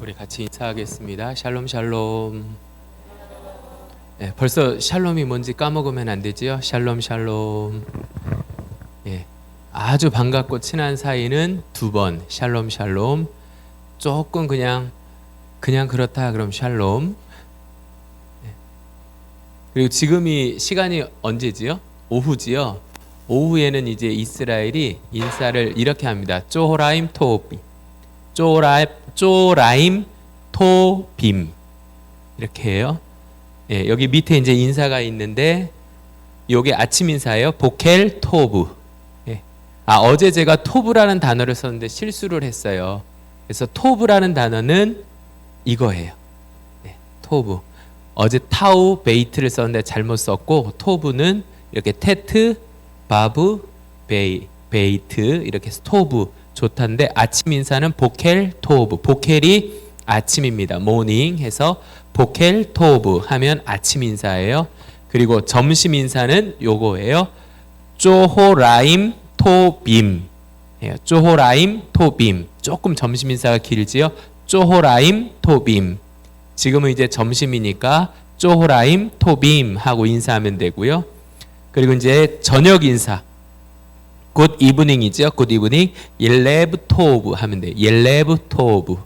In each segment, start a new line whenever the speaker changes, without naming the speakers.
우리 같이 인사하겠습니다. 샬롬 샬롬. 네, 벌써 샬롬이 뭔지 까먹으면 안 되지요. 샬롬 샬롬. 예, 아주 반갑고 친한 사이는 두 번 샬롬 샬롬. 조금 그냥 그렇다 그럼 샬롬. 예. 그리고 지금이 시간이 언제지요? 오후지요. 오후에는 이제 이스라엘이 인사를 이렇게 합니다. 쪼호라임 토비. 쪼라임 토빔 이렇게 해요. 예, 여기 밑에 이제 인사가 있는데 요게 아침 인사예요. 보켈 토브. 예. 어제 제가 토브라는 단어를 썼는데 실수를 했어요. 그래서 토브라는 단어는 이거예요. 예, 토브. 어제 타우 베이트를 썼는데 잘못 썼고 토브는 이렇게 테트 바브 베이트 이렇게 스토브 좋단데 아침 인사는 보켈 토브. 보켈이 아침입니다. 모닝 해서 보켈 토브 하면 아침 인사예요. 그리고 점심 인사는 요거예요. 쪼호라임 토빔. 쪼호라임 토빔. 조금 점심 인사가 길지요. 쪼호라임 토빔. 지금은 이제 점심이니까 쪼호라임 토빔 하고 인사하면 되고요. 그리고 이제 저녁 인사. 굿 이브닝이죠. 굿 이브닝. 옐레브 토브 하면 돼요. 옐레브 토브.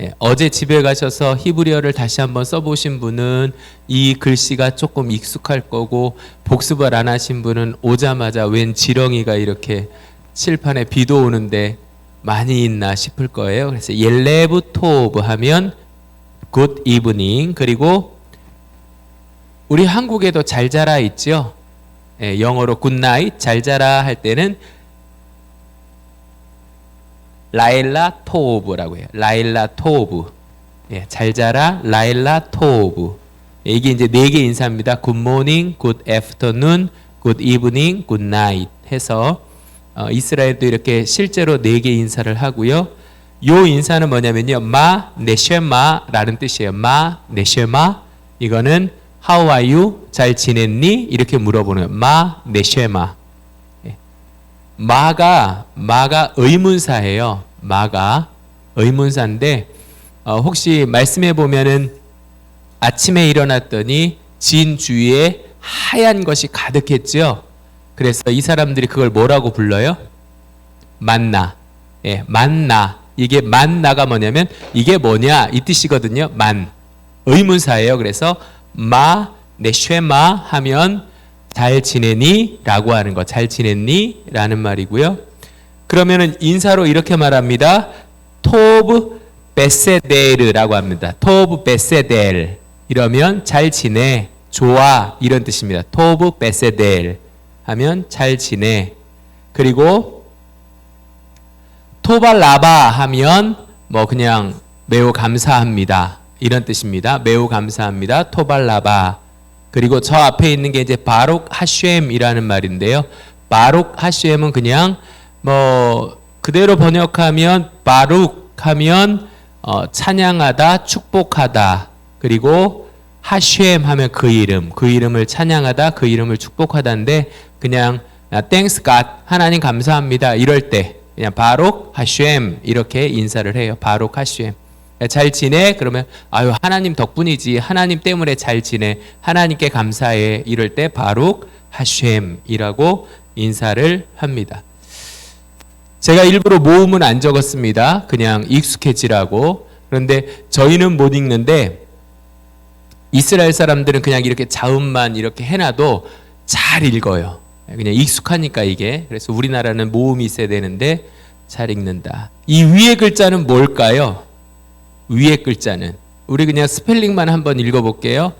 예, 어제 집에 가셔서 히브리어를 다시 한번 써보신 분은 이 글씨가 조금 익숙할 거고 복습을 안 하신 분은 오자마자 웬 지렁이가 이렇게 칠판에 비도 오는데 많이 있나 싶을 거예요. 그래서 옐레브 토브 하면 굿 이브닝. 그리고 우리 한국에도 잘 자라 있죠. 예, 영어로 굿나잇 잘 자라 할 때는 라일라 토브라고 해요. 라일라 토브. 예, 잘 자라 라일라 토브. 예, 이게 이제 네 개 인사입니다. 굿모닝, 굿 애프터눈, 굿 이브닝, 굿나잇 해서 이스라엘도 이렇게 실제로 네 개 인사를 하고요. 요 인사는 뭐냐면요. 마 네쉐마라는 뜻이에요. 마 네쉐마. 이거는 How are you? 잘 지냈니? 이렇게 물어보는 마 네쉐마. 마가 의문사예요. 마가 의문사인데 혹시 말씀해 보면은 아침에 일어났더니 진 주위에 하얀 것이 가득했죠. 그래서 이 사람들이 그걸 뭐라고 불러요? 만나. 예, 만나. 이게 만나가 뭐냐면 이게 뭐냐 이 뜻이거든요. 만. 의문사예요. 그래서 마 네쉐마 하면 잘 지내니? 라고 하는 거. 잘 지냈니? 라는 말이고요. 그러면은 인사로 이렇게 말합니다. 토브 베세델이라고 합니다. 토브 베세델. 이러면 잘 지내, 좋아 이런 뜻입니다. 토브 베세델 하면 잘 지내. 그리고 토발라바 하면 뭐 그냥 매우 감사합니다. 이런 뜻입니다. 매우 감사합니다. 토발라바. 그리고 저 앞에 있는 게 이제 바룩 하셴이라는 말인데요. 바룩 하셴은 그냥 뭐 그대로 번역하면 바룩 하면 찬양하다, 축복하다. 그리고 하셴 하면 그 이름을 찬양하다, 그 이름을 축복하다인데 그냥 thanks God, 하나님 감사합니다. 이럴 때 그냥 바룩 하셴 이렇게 인사를 해요. 바룩 하셴. 잘 지내? 그러면 아유 하나님 덕분이지. 하나님 때문에 잘 지내. 하나님께 감사해. 이럴 때 바룩 하셴이라고 인사를 합니다. 제가 일부러 모음은 안 적었습니다. 그냥 익숙해지라고. 그런데 저희는 못 읽는데 이스라엘 사람들은 그냥 이렇게 자음만 이렇게 해놔도 잘 읽어요. 그냥 익숙하니까 이게. 그래서 우리나라는 모음이 있어야 되는데 잘 읽는다. 이 위에 글자는 뭘까요? 위에 글자는 우리 그냥 스펠링만 한번 읽어볼게요.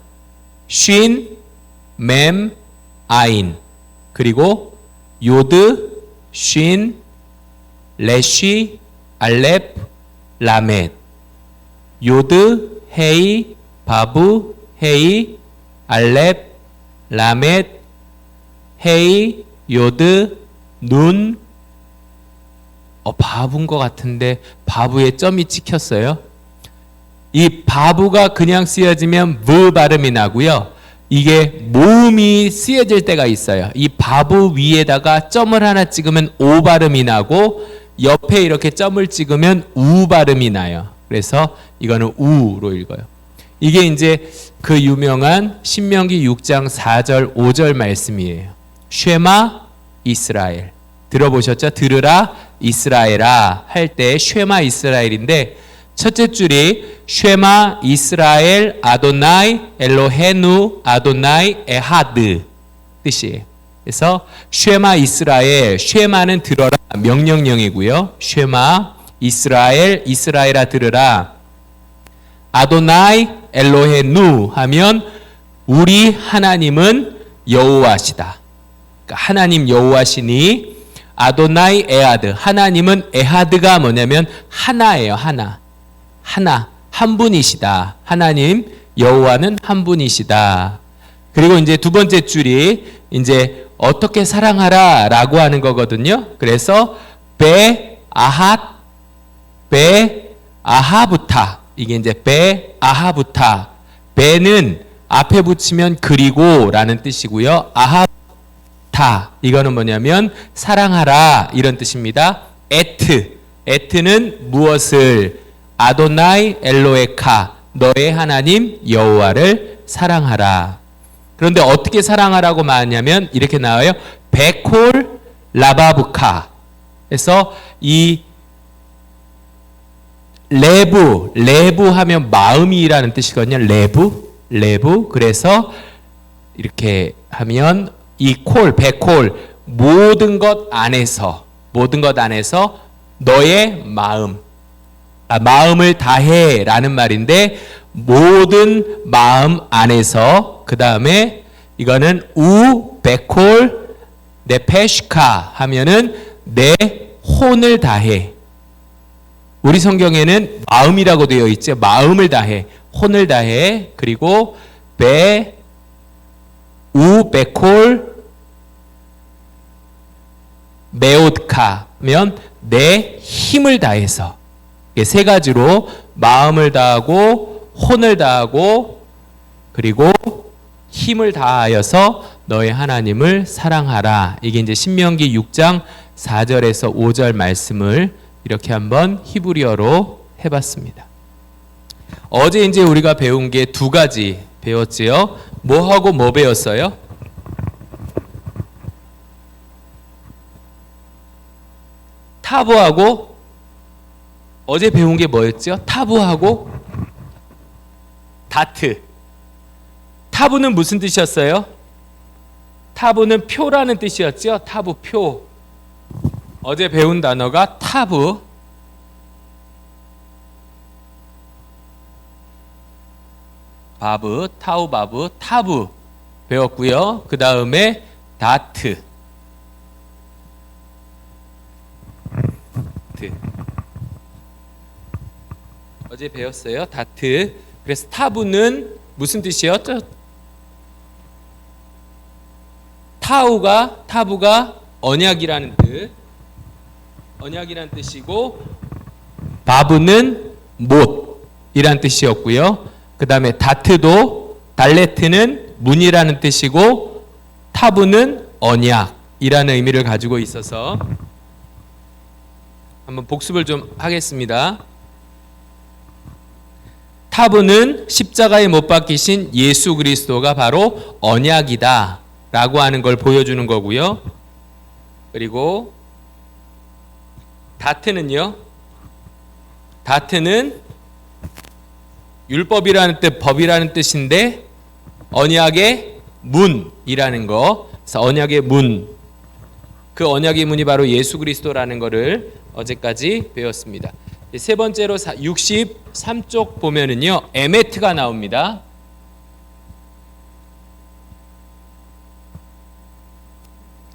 쉰, 맴, 아인. 그리고 요드, 쉰, 레쉬, 알렙, 라멧. 요드, 헤이, 바브, 헤이, 알렙, 라멧, 헤이, 요드, 눈. 바브인 것 같은데 바브에 점이 찍혔어요. 이 바브가 그냥 쓰여지면 브 발음이 나고요. 이게 모음이 쓰여질 때가 있어요. 이 바브 위에다가 점을 하나 찍으면 오 발음이 나고 옆에 이렇게 점을 찍으면 우 발음이 나요. 그래서 이거는 우로 읽어요. 이게 이제 그 유명한 신명기 6장 4절 5절 말씀이에요. 쉐마 이스라엘. 들어보셨죠? 들으라 이스라엘아 할 때 쉐마 이스라엘인데 첫째 줄이 쉐마 이스라엘 아도나이 엘로헤누 아도나이 에하드 뜻이에요. 그래서 쉐마 이스라엘, 쉐마는 들어라 명령령이고요. 쉐마 이스라엘, 이스라엘아 들으라. 아도나이 엘로헤누 하면 우리 하나님은 여호와시다. 그러니까 하나님 여호와시니 아도나이 에하드, 하나님은 에하드가 뭐냐면 하나예요. 하나. 한 분이시다. 하나님 여호와는 한 분이시다. 그리고 이제 두 번째 줄이 이제 어떻게 사랑하라라고 하는 거거든요. 그래서 베 아하부타 이게 이제 베 아하부타. 베는 앞에 붙이면 그리고라는 뜻이고요. 아하부타 이거는 뭐냐면 사랑하라 이런 뜻입니다. 에트는 무엇을 아도나이 엘로에카 너의 하나님 여호와를 사랑하라. 그런데 어떻게 사랑하라고 말하냐면 이렇게 나와요. 베콜 라바부카. 그래서 이 레부 하면 마음이라는 뜻이거든요. 레부. 그래서 이렇게 하면 이 베콜 모든 것 안에서 너의 마음을 다해 라는 말인데 모든 마음 안에서 그 다음에 이거는 베콜 네페시카 하면은 내 혼을 다해. 우리 성경에는 마음이라고 되어 있죠. 마음을 다해, 혼을 다해. 그리고 베콜 메오드카 하면 내 힘을 다해서. 세 가지로 마음을 다하고 혼을 다하고 그리고 힘을 다하여서 너의 하나님을 사랑하라. 이게 이제 신명기 6장 4절에서 5절 말씀을 이렇게 한번 히브리어로 해봤습니다. 어제 이제 우리가 배운 게 두 가지 배웠지요. 뭐하고 뭐 배웠어요? 타부하고 어제 배운 게 뭐였죠? 타부하고 다트. 타부는 무슨 뜻이었어요? 타부는 표라는 뜻이었죠? 타부, 표. 어제 배운 단어가 타부. 바브, 타우바브, 타부 배웠고요. 그 다음에 다트. 어제 배웠어요. 다트. 그래서 타부는 무슨 뜻이었죠? 타부가 언약이라는 뜻. 언약이라는 뜻이고 바브는 못이라는 뜻이었고요. 그 다음에 달레트는 문이라는 뜻이고 타부는 언약이라는 의미를 가지고 있어서 한번 복습을 좀 하겠습니다. 타부는 십자가에 못 박히신 예수 그리스도가 바로 언약이다 라고 하는 걸 보여주는 거고요. 그리고 다트는 율법이라는 뜻, 법이라는 뜻인데 언약의 문이라는 거. 그래서 언약의 문. 그 언약의 문이 바로 예수 그리스도라는 거를 어제까지 배웠습니다. 세 번째로 63쪽 보면은요. 에메트가 나옵니다.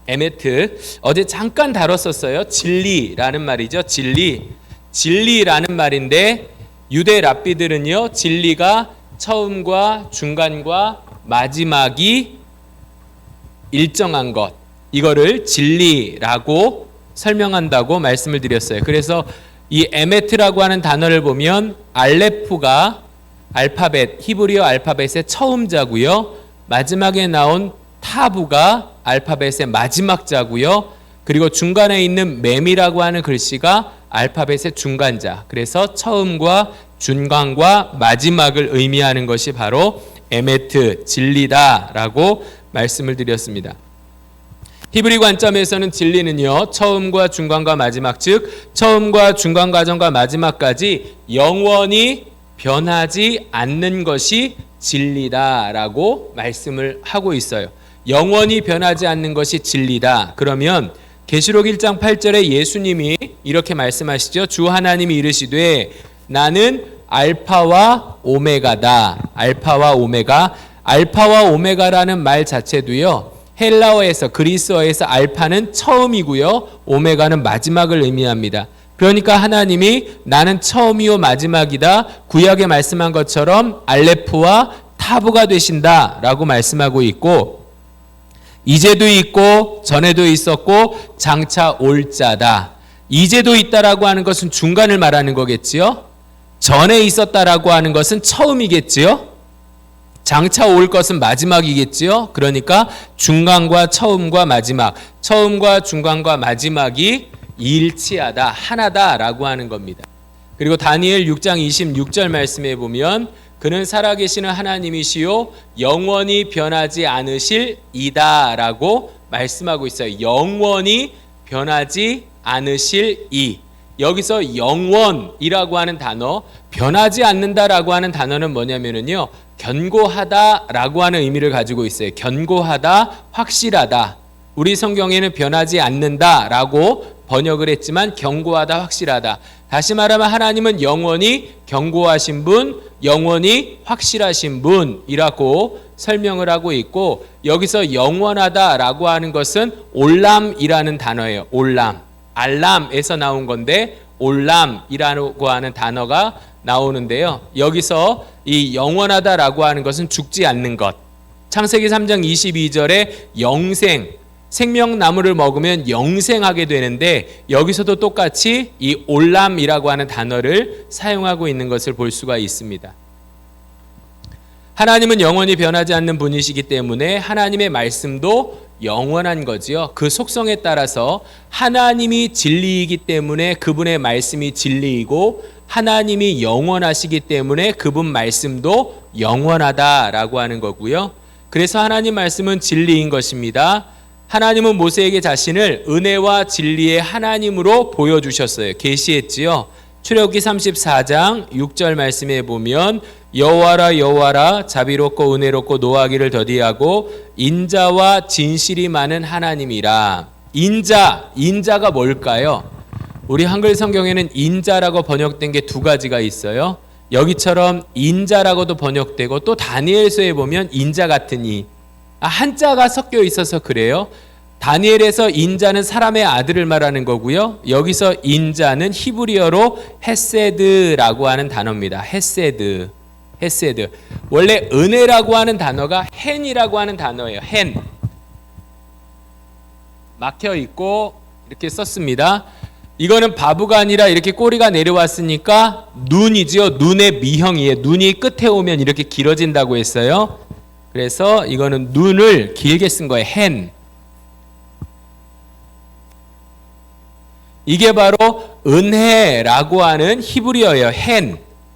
에메트. 어제 잠깐 다뤘었어요. 진리라는 말이죠. 진리라는 말인데 유대 랍비들은요. 진리가 처음과 중간과 마지막이 일정한 것. 이거를 진리라고 설명한다고 말씀을 드렸어요. 그래서 이 에메트라고 하는 단어를 보면 알레프가 히브리어 알파벳의 처음 자고요. 마지막에 나온 타부가 알파벳의 마지막 자고요. 그리고 중간에 있는 맴이라고 하는 글씨가 알파벳의 중간자. 그래서 처음과 중간과 마지막을 의미하는 것이 바로 에메트, 진리다라고 말씀을 드렸습니다. 히브리 관점에서는 진리는요, 처음과 중간과 마지막, 즉 처음과 중간 과정과 마지막까지 영원히 변하지 않는 것이 진리다라고 말씀을 하고 있어요. 영원히 변하지 않는 것이 진리다. 그러면 계시록 1장 8절에 예수님이 이렇게 말씀하시죠. 주 하나님이 이르시되 나는 알파와 오메가다. 알파와 오메가. 알파와 오메가라는 말 자체도요, 헬라어에서, 그리스어에서 알파는 처음이고요, 오메가는 마지막을 의미합니다. 그러니까 하나님이 나는 처음이요 마지막이다, 구약에 말씀한 것처럼 알레프와 타브가 되신다라고 말씀하고 있고, 이제도 있고 전에도 있었고 장차 올 자다. 이제도 있다라고 하는 것은 중간을 말하는 거겠지요. 전에 있었다라고 하는 것은 처음이겠지요. 장차 올 것은 마지막이겠지요. 그러니까 중간과 처음과 마지막, 처음과 중간과 마지막이 일치하다, 하나다라고 하는 겁니다. 그리고 다니엘 6장 26절 말씀에 보면 그는 살아계시는 하나님이시요 영원히 변하지 않으실 이다라고 말씀하고 있어요. 영원히 변하지 않으실 이. 여기서 영원이라고 하는 단어, 변하지 않는다라고 하는 단어는 뭐냐면요, 견고하다라고 하는 의미를 가지고 있어요. 견고하다, 확실하다. 우리 성경에는 변하지 않는다라고 번역을 했지만 견고하다, 확실하다. 다시 말하면 하나님은 영원히 견고하신 분, 영원히 확실하신 분이라고 설명을 하고 있고, 여기서 영원하다라고 하는 것은 올람이라는 단어예요. 올람. 알람에서 나온 건데 올람이라고 하는 단어가 나오는데요. 여기서 이 영원하다라고 하는 것은 죽지 않는 것. 창세기 3장 22절에 영생, 생명나무를 먹으면 영생하게 되는데 여기서도 똑같이 이 올람이라고 하는 단어를 사용하고 있는 것을 볼 수가 있습니다. 하나님은 영원히 변하지 않는 분이시기 때문에 하나님의 말씀도 영원한 거지요. 그 속성에 따라서 하나님이 진리이기 때문에 그분의 말씀이 진리이고, 하나님이 영원하시기 때문에 그분 말씀도 영원하다라고 하는 거고요. 그래서 하나님 말씀은 진리인 것입니다. 하나님은 모세에게 자신을 은혜와 진리의 하나님으로 보여주셨어요. 계시했지요. 출애굽기 34장 6절 말씀에 보면 여호와라 여호와라 자비롭고 은혜롭고 노하기를 더디하고 인자와 진실이 많은 하나님이라. 인자가 뭘까요? 우리 한글 성경에는 인자라고 번역된 게 두 가지가 있어요. 여기처럼 인자라고도 번역되고, 또 다니엘서에 보면 인자 같은 이, 한자가 섞여 있어서 그래요. 다니엘에서 인자는 사람의 아들을 말하는 거고요. 여기서 인자는 히브리어로 헤세드라고 하는 단어입니다. 헤세드. 원래 은혜라고 하는 단어가 헨이라고 하는 단어예요. 헨. 막혀 있고 이렇게 썼습니다. 이거는 바보가 아니라 이렇게 꼬리가 내려왔으니까 눈이지요. 눈의 미형이에요. 눈이 끝에 오면 이렇게 길어진다고 했어요. 그래서 이거는 눈을 길게 쓴 거예요. 헨. 이게 바로 은혜라고 하는 히브리어예요.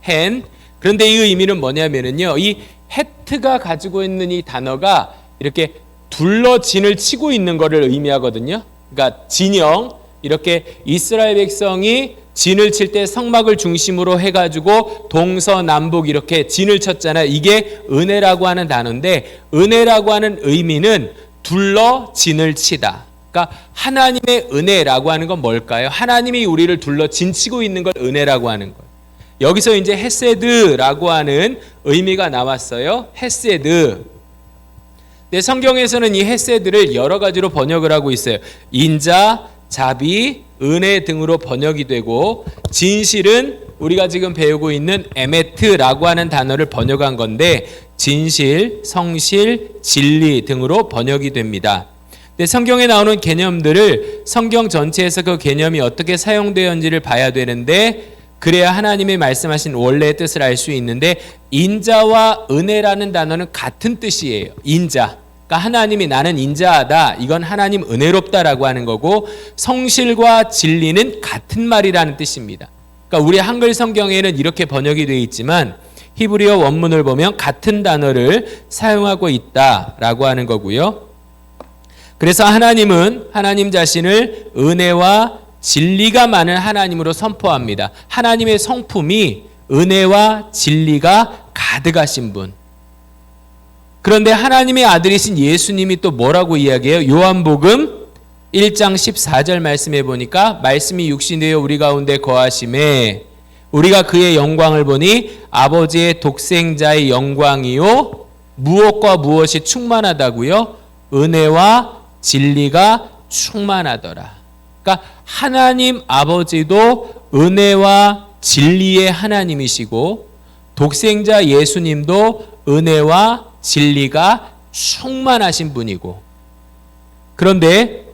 헨. 그런데 이 의미는 뭐냐면요, 이 헤트가 가지고 있는 이 단어가 이렇게 둘러 진을 치고 있는 것을 의미하거든요. 그러니까 진영, 이렇게 이스라엘 백성이 진을 칠 때 성막을 중심으로 해가지고 동서남북 이렇게 진을 쳤잖아요. 이게 은혜라고 하는 단어인데, 은혜라고 하는 의미는 둘러 진을 치다. 그러니까 하나님의 은혜라고 하는 건 뭘까요? 하나님이 우리를 둘러 진치고 있는 걸 은혜라고 하는 거예요. 여기서 이제 헤세드라고 하는 의미가 나왔어요. 헤세드. 근데 성경에서는 이 헤세드를 여러 가지로 번역을 하고 있어요. 인자, 자비, 은혜 등으로 번역이 되고, 진실은 우리가 지금 배우고 있는 에메트라고 하는 단어를 번역한 건데 진실, 성실, 진리 등으로 번역이 됩니다. 근데 성경에 나오는 개념들을 성경 전체에서 그 개념이 어떻게 사용되었는지를 봐야 되는데, 그래야 하나님이 말씀하신 원래의 뜻을 알 수 있는데, 인자와 은혜라는 단어는 같은 뜻이에요. 인자. 그러니까 하나님이 나는 인자하다. 이건 하나님 은혜롭다라고 하는 거고 성실과 진리는 같은 말이라는 뜻입니다. 그러니까 우리 한글 성경에는 이렇게 번역이 되어 있지만 히브리어 원문을 보면 같은 단어를 사용하고 있다라고 하는 거고요. 그래서 하나님은 하나님 자신을 은혜와 진리가 많은 하나님으로 선포합니다. 하나님의 성품이 은혜와 진리가 가득하신 분. 그런데 하나님의 아들이신 예수님이 또 뭐라고 이야기해요? 요한복음 1장 14절 말씀해 보니까 말씀이 육신이 되어 우리 가운데 거하심에 우리가 그의 영광을 보니 아버지의 독생자의 영광이요 무엇과 무엇이 충만하다고요? 은혜와 진리가 충만하더라. 그러니까 하나님 아버지도 은혜와 진리의 하나님이시고 독생자 예수님도 은혜와 진리가 충만하신 분이고 그런데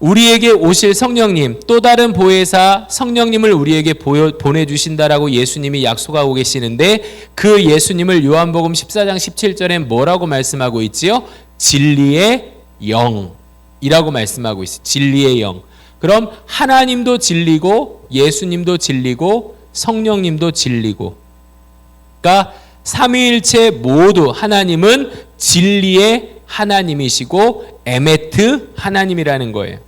우리에게 오실 성령님 또 다른 보혜사 성령님을 우리에게 보내주신다라고 예수님이 약속하고 계시는데 그 예수님을 요한복음 14장 17절에 뭐라고 말씀하고 있지요? 진리의 영이라고 말씀하고 있어요. 진리의 영. 그럼 하나님도 진리고 예수님도 진리고 성령님도 진리고 그러니까 삼위일체 모두 하나님은 진리의 하나님이시고 에메트 하나님이라는 거예요.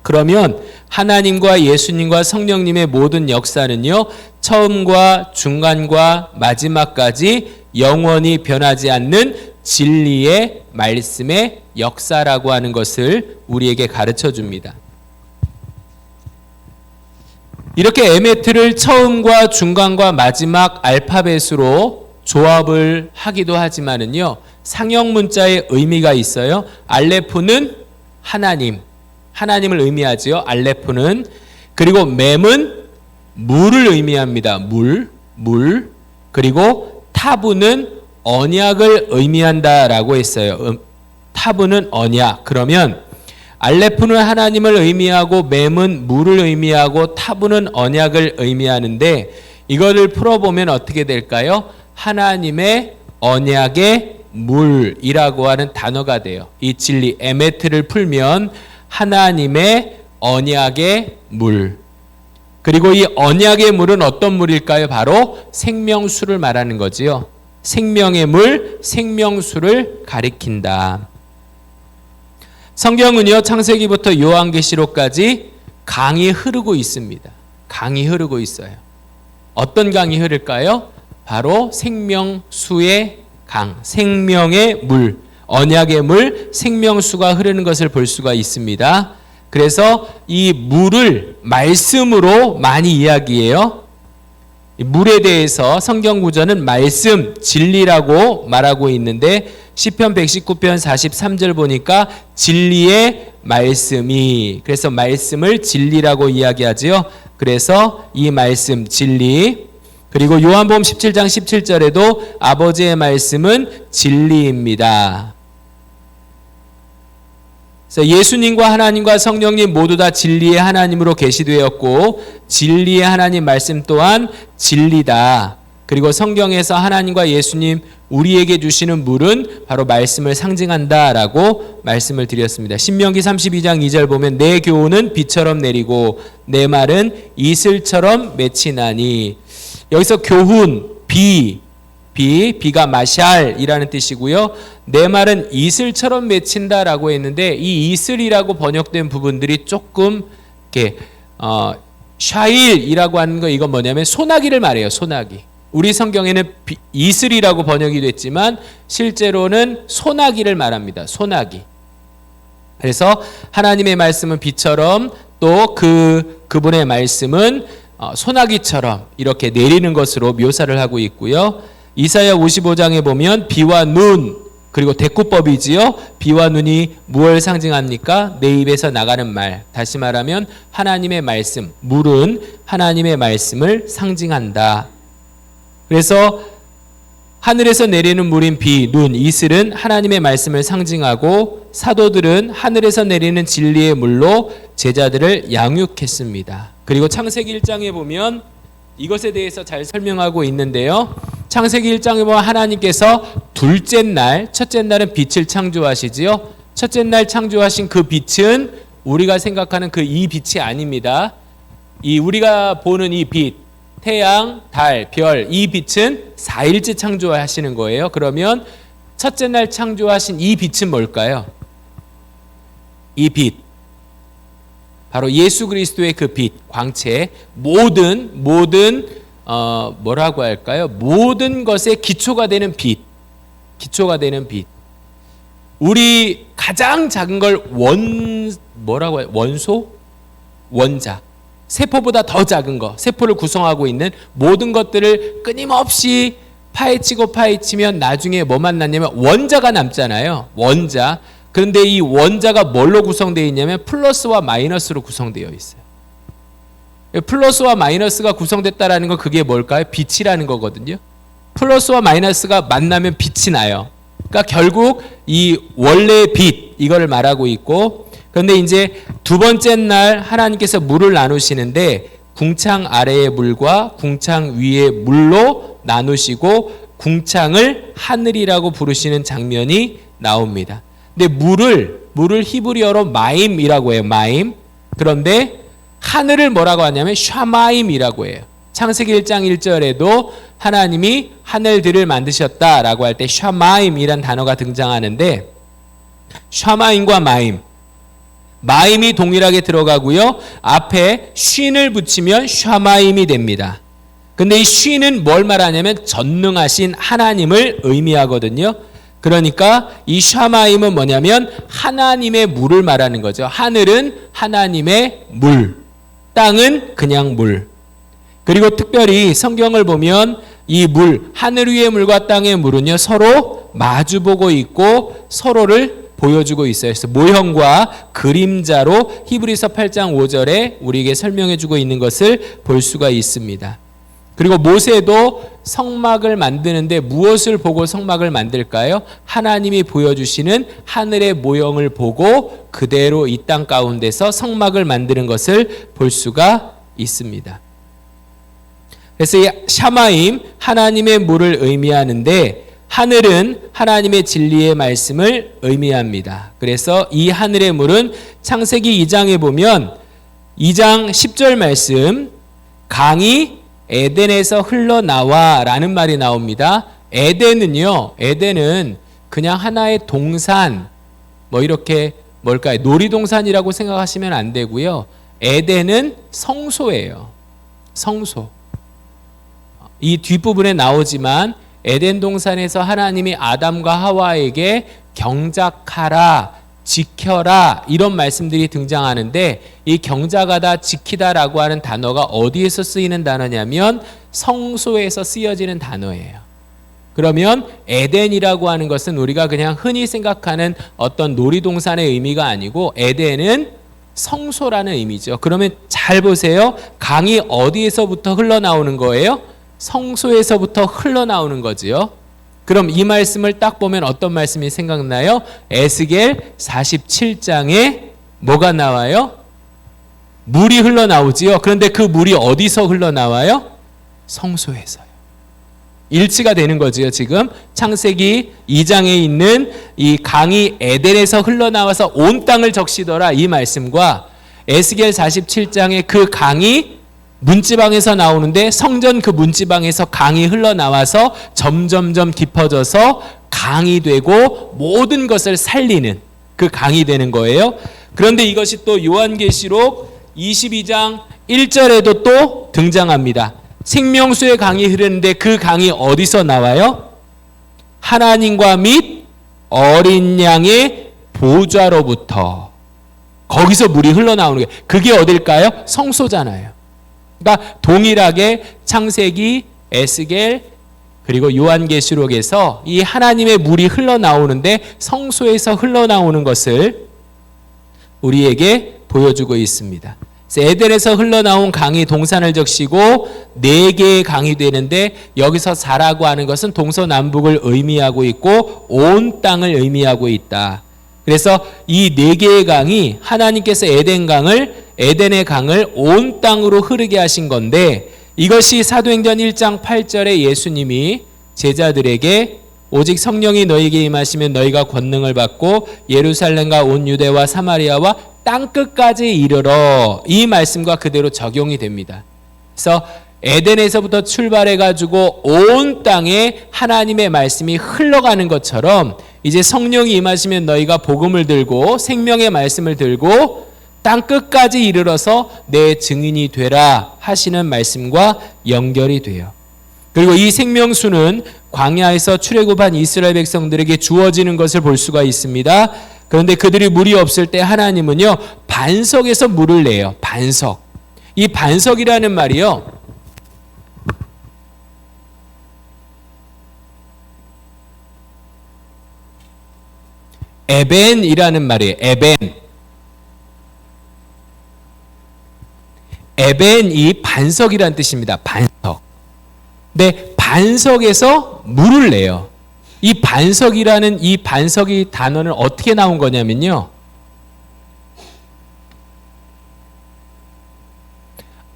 그러면 하나님과 예수님과 성령님의 모든 역사는요. 처음과 중간과 마지막까지 영원히 변하지 않는 진리의 말씀의 역사라고 하는 것을 우리에게 가르쳐 줍니다. 이렇게 에메트를 처음과 중간과 마지막 알파벳으로 조합을 하기도 하지만은요. 상형 문자의 의미가 있어요. 알레프는 하나님, 하나님을 의미하지요. 알레프는. 그리고 mem은 물을 의미합니다. 물. 그리고 타부는 언약을 의미한다라고 했어요. 타부는 언약. 그러면 알레프는 하나님을 의미하고 mem은 물을 의미하고 타부는 언약을 의미하는데 이거를 풀어보면 어떻게 될까요? 하나님의 언약의 물이라고 하는 단어가 돼요. 이 진리 에메트를 풀면 하나님의 언약의 물. 그리고 이 언약의 물은 어떤 물일까요? 바로 생명수를 말하는 거지요. 생명의 물, 생명수를 가리킨다. 성경은요, 창세기부터 요한계시록까지 강이 흐르고 있습니다. 강이 흐르고 있어요. 어떤 강이 흐를까요? 바로 생명수의 강, 생명의 물, 언약의 물, 생명수가 흐르는 것을 볼 수가 있습니다. 그래서 이 물을 말씀으로 많이 이야기해요. 물에 대해서 성경 구절은 말씀, 진리라고 말하고 있는데 시편 119편 43절 보니까 진리의 말씀이 그래서 말씀을 진리라고 이야기하지요. 그래서 이 말씀 진리 그리고 요한복음 17장 17절에도 아버지의 말씀은 진리입니다. 그래서 예수님과 하나님과 성령님 모두 다 진리의 하나님으로 계시되었고 진리의 하나님 말씀 또한 진리다. 그리고 성경에서 하나님과 예수님 우리에게 주시는 물은 바로 말씀을 상징한다라고 말씀을 드렸습니다. 신명기 32장 2절 보면 내 교훈은 비처럼 내리고 내 말은 이슬처럼 맺히나니 여기서 교훈, 비가 마샬이라는 뜻이고요. 내 말은 이슬처럼 맺힌다라고 했는데 이 이슬이라고 번역된 부분들이 조금 이렇게 샤일이라고 하는 거 이건 뭐냐면 소나기를 말해요. 소나기. 우리 성경에는 이슬이라고 번역이 됐지만 실제로는 소나기를 말합니다. 소나기. 그래서 하나님의 말씀은 비처럼 또 그분의 말씀은 소나기처럼 이렇게 내리는 것으로 묘사를 하고 있고요. 이사야 55장에 보면 비와 눈 그리고 대꾸법이지요. 비와 눈이 무엇을 상징합니까? 내 입에서 나가는 말. 다시 말하면 하나님의 말씀. 물은 하나님의 말씀을 상징한다. 그래서 하늘에서 내리는 물인 비, 눈, 이슬은 하나님의 말씀을 상징하고 사도들은 하늘에서 내리는 진리의 물로 제자들을 양육했습니다. 그리고 창세기 1장에 보면 이것에 대해서 잘 설명하고 있는데요. 창세기 1장에 보면 하나님께서 둘째 날, 첫째 날은 빛을 창조하시지요. 첫째 날 창조하신 그 빛은 우리가 생각하는 그 이 빛이 아닙니다. 이 우리가 보는 이 빛, 태양, 달, 별, 이 빛은 4일째 창조하시는 거예요. 그러면 첫째 날 창조하신 이 빛은 뭘까요? 이 빛, 바로 예수 그리스도의 그 빛, 광채, 모든 뭐라고 할까요? 모든 것의 기초가 되는 빛, 기초가 되는 빛. 우리 가장 작은 걸 뭐라고 해요? 원소? 원자. 세포보다 더 작은 거, 세포를 구성하고 있는 모든 것들을 끊임없이 파헤치면 나중에 뭐만 남냐면 원자가 남잖아요. 원자. 그런데 이 원자가 뭘로 구성되어 있냐면 플러스와 마이너스로 구성되어 있어요. 플러스와 마이너스가 구성됐다라는 건 그게 뭘까요? 빛이라는 거거든요. 플러스와 마이너스가 만나면 빛이 나요. 그러니까 결국 이 원래의 빛, 이거를 말하고 있고, 그런데 이제 두 번째 날 하나님께서 물을 나누시는데 궁창 아래의 물과 궁창 위의 물로 나누시고 궁창을 하늘이라고 부르시는 장면이 나옵니다. 근데 물을 히브리어로 마임이라고 해요. 마임. 그런데 하늘을 뭐라고 하냐면 샤마임이라고 해요. 창세기 1장 1절에도 하나님이 하늘들을 만드셨다라고 할 때 샤마임이란 단어가 등장하는데, 샤마임과 마임이 동일하게 들어가고요. 앞에 쉰을 붙이면 샤마임이 됩니다. 근데 이 쉰은 뭘 말하냐면 전능하신 하나님을 의미하거든요. 그러니까 이 샤마임은 뭐냐면 하나님의 물을 말하는 거죠. 하늘은 하나님의 물, 땅은 그냥 물. 그리고 특별히 성경을 보면 이 물, 하늘 위의 물과 땅의 물은요, 서로 마주보고 있고 서로를 보여주고 있어요. 그래서 모형과 그림자로 히브리서 8장 5절에 우리에게 설명해주고 있는 것을 볼 수가 있습니다. 그리고 모세도 성막을 만드는데 무엇을 보고 성막을 만들까요? 하나님이 보여주시는 하늘의 모형을 보고 그대로 이 땅 가운데서 성막을 만드는 것을 볼 수가 있습니다. 그래서 이 샤마임, 하나님의 물을 의미하는데 하늘은 하나님의 진리의 말씀을 의미합니다. 그래서 이 하늘의 물은 창세기 2장에 보면 2장 10절 말씀, 강이 에덴에서 흘러나와 라는 말이 나옵니다. 에덴은 그냥 하나의 동산, 뭐 이렇게 뭘까요? 놀이동산이라고 생각하시면 안 되고요. 에덴은 성소예요. 성소. 이 뒷부분에 나오지만 에덴 동산에서 하나님이 아담과 하와에게 경작하라, 지켜라 이런 말씀들이 등장하는데, 이 경작하다, 지키다라고 하는 단어가 어디에서 쓰이는 단어냐면 성소에서 쓰여지는 단어예요. 그러면 에덴이라고 하는 것은 우리가 그냥 흔히 생각하는 어떤 놀이동산의 의미가 아니고 에덴은 성소라는 의미죠. 그러면 잘 보세요. 강이 어디에서부터 흘러나오는 거예요? 성소에서부터 흘러나오는 거지요. 그럼 이 말씀을 딱 보면 어떤 말씀이 생각나요? 에스겔 47장에 뭐가 나와요? 물이 흘러나오지요. 그런데 그 물이 어디서 흘러나와요? 성소에서요. 일치가 되는 거지요. 지금 창세기 2장에 있는 이 강이 에덴에서 흘러나와서 온 땅을 적시더라 이 말씀과 에스겔 47장의 그 강이 문지방에서 나오는데 성전 그 문지방에서 강이 흘러나와서 점점점 깊어져서 강이 되고 모든 것을 살리는 그 강이 되는 거예요. 그런데 이것이 또 요한계시록 22장 1절에도 또 등장합니다. 생명수의 강이 흐르는데 그 강이 어디서 나와요? 하나님과 및 어린 양의 보좌로부터. 거기서 물이 흘러나오는 게, 그게 어딜까요? 성소잖아요. 그러니까 동일하게 창세기, 에스겔, 그리고 요한계시록에서 이 하나님의 물이 흘러나오는데 성소에서 흘러나오는 것을 우리에게 보여주고 있습니다. 그래서 에덴에서 흘러나온 강이 동산을 적시고 4개의 강이 되는데, 여기서 사라고 하는 것은 동서남북을 의미하고 있고 온 땅을 의미하고 있다. 그래서 이 4개의 강이 하나님께서 에덴의 강을 온 땅으로 흐르게 하신 건데, 이것이 사도행전 1장 8절에 예수님이 제자들에게 오직 성령이 너희에게 임하시면 너희가 권능을 받고 예루살렘과 온 유대와 사마리아와 땅끝까지 이르러, 이 말씀과 그대로 적용이 됩니다. 그래서 에덴에서부터 출발해가지고 온 땅에 하나님의 말씀이 흘러가는 것처럼 이제 성령이 임하시면 너희가 복음을 들고 생명의 말씀을 들고 땅끝까지 이르러서 내 증인이 되라 하시는 말씀과 연결이 돼요. 그리고 이 생명수는 광야에서 출애굽한 이스라엘 백성들에게 주어지는 것을 볼 수가 있습니다. 그런데 그들이 물이 없을 때 하나님은요, 반석에서 물을 내요. 반석. 이 반석이라는 말이요, 에벤이라는 말이에요. 에벤이 반석이라는 뜻입니다. 반석. 근데 반석에서 물을 내요. 이 반석이라는 이 반석이 단어는 어떻게 나온 거냐면요,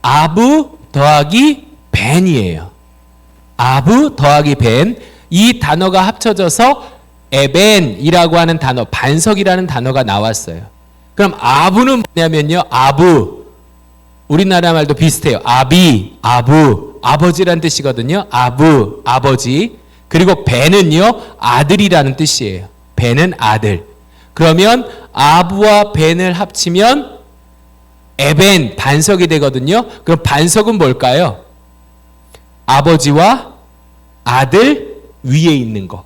아브 더하기 벤이에요. 아브 더하기 벤. 이 단어가 합쳐져서 에벤이라고 하는 단어, 반석이라는 단어가 나왔어요. 그럼 아브는 뭐냐면요, 아브. 우리나라 말도 비슷해요. 아비, 아부, 아버지라는 뜻이거든요. 아부, 아버지. 그리고 벤은요, 아들이라는 뜻이에요. 벤은 아들. 그러면 아부와 벤을 합치면 에벤, 반석이 되거든요. 그럼 반석은 뭘까요? 아버지와 아들 위에 있는 거.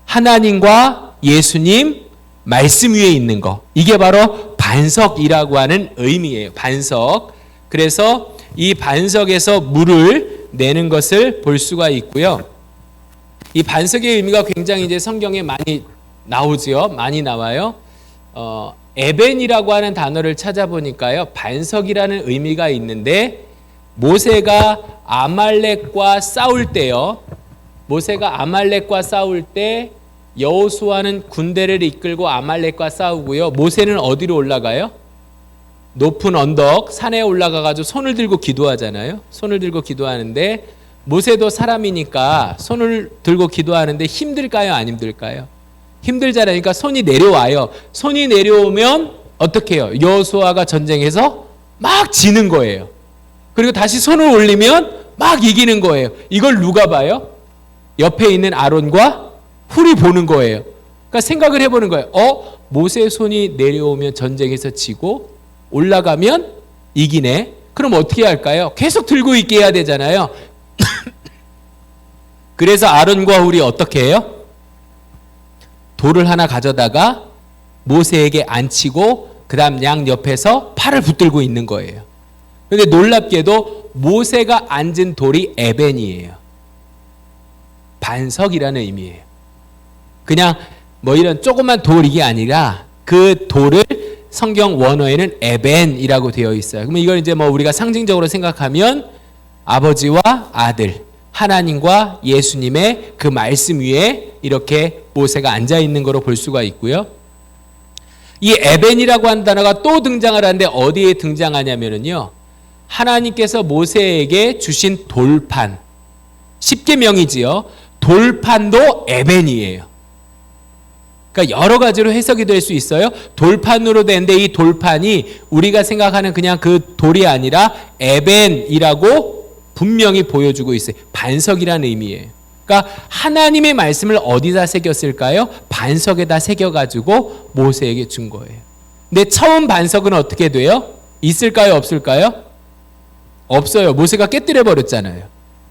하나님과 예수님 말씀 위에 있는 거. 이게 바로 반석이라고 하는 의미예요. 반석. 그래서 이 반석에서 물을 내는 것을 볼 수가 있고요. 이 반석의 의미가 굉장히 이제 성경에 많이 나오지요. 많이 나와요. 에벤이라고 하는 단어를 찾아보니까요, 반석이라는 의미가 있는데, 모세가 아말렉과 싸울 때요, 모세가 아말렉과 싸울 때 여호수아는 군대를 이끌고 아말렉과 싸우고요, 모세는 어디로 올라가요? 높은 언덕 산에 올라가가지고 손을 들고 기도하잖아요. 손을 들고 기도하는데, 모세도 사람이니까 손을 들고 기도하는데 힘들까요? 안 힘들까요? 힘들잖아요. 그러니까 손이 내려와요. 손이 내려오면 어떻게 해요? 여호수아가 전쟁에서 막 지는 거예요. 그리고 다시 손을 올리면 막 이기는 거예요. 이걸 누가 봐요? 옆에 있는 아론과 훌이 보는 거예요. 그러니까 생각을 해보는 거예요. 모세의 손이 내려오면 전쟁에서 지고 올라가면 이기네. 그럼 어떻게 할까요? 계속 들고 있게 해야 되잖아요. 그래서 아론과 훌이 어떻게 해요? 돌을 하나 가져다가 모세에게 앉히고 그 다음 양 옆에서 팔을 붙들고 있는 거예요. 그런데 놀랍게도 모세가 앉은 돌이 에벤이에요. 반석이라는 의미예요. 그냥 뭐 이런 조그만 돌이 아니라 그 돌을 성경 원어에는 에벤이라고 되어 있어요. 그러면 이걸 이제 뭐 우리가 상징적으로 생각하면 아버지와 아들, 하나님과 예수님의 그 말씀 위에 이렇게 모세가 앉아 있는 거로 볼 수가 있고요. 이 에벤이라고 하는 단어가 또 등장을 하는데 어디에 등장하냐면요, 하나님께서 모세에게 주신 돌판, 십계명이지요. 돌판도 에벤이에요. 그러니까 여러 가지로 해석이 될 수 있어요. 돌판으로 된데 이 돌판이 우리가 생각하는 그냥 그 돌이 아니라 에벤이라고 분명히 보여주고 있어요. 반석이라는 의미예요. 그러니까 하나님의 말씀을 어디다 새겼을까요? 반석에다 새겨가지고 모세에게 준 거예요. 근데 처음 반석은 어떻게 돼요? 있을까요? 없을까요? 없어요. 모세가 깨뜨려 버렸잖아요.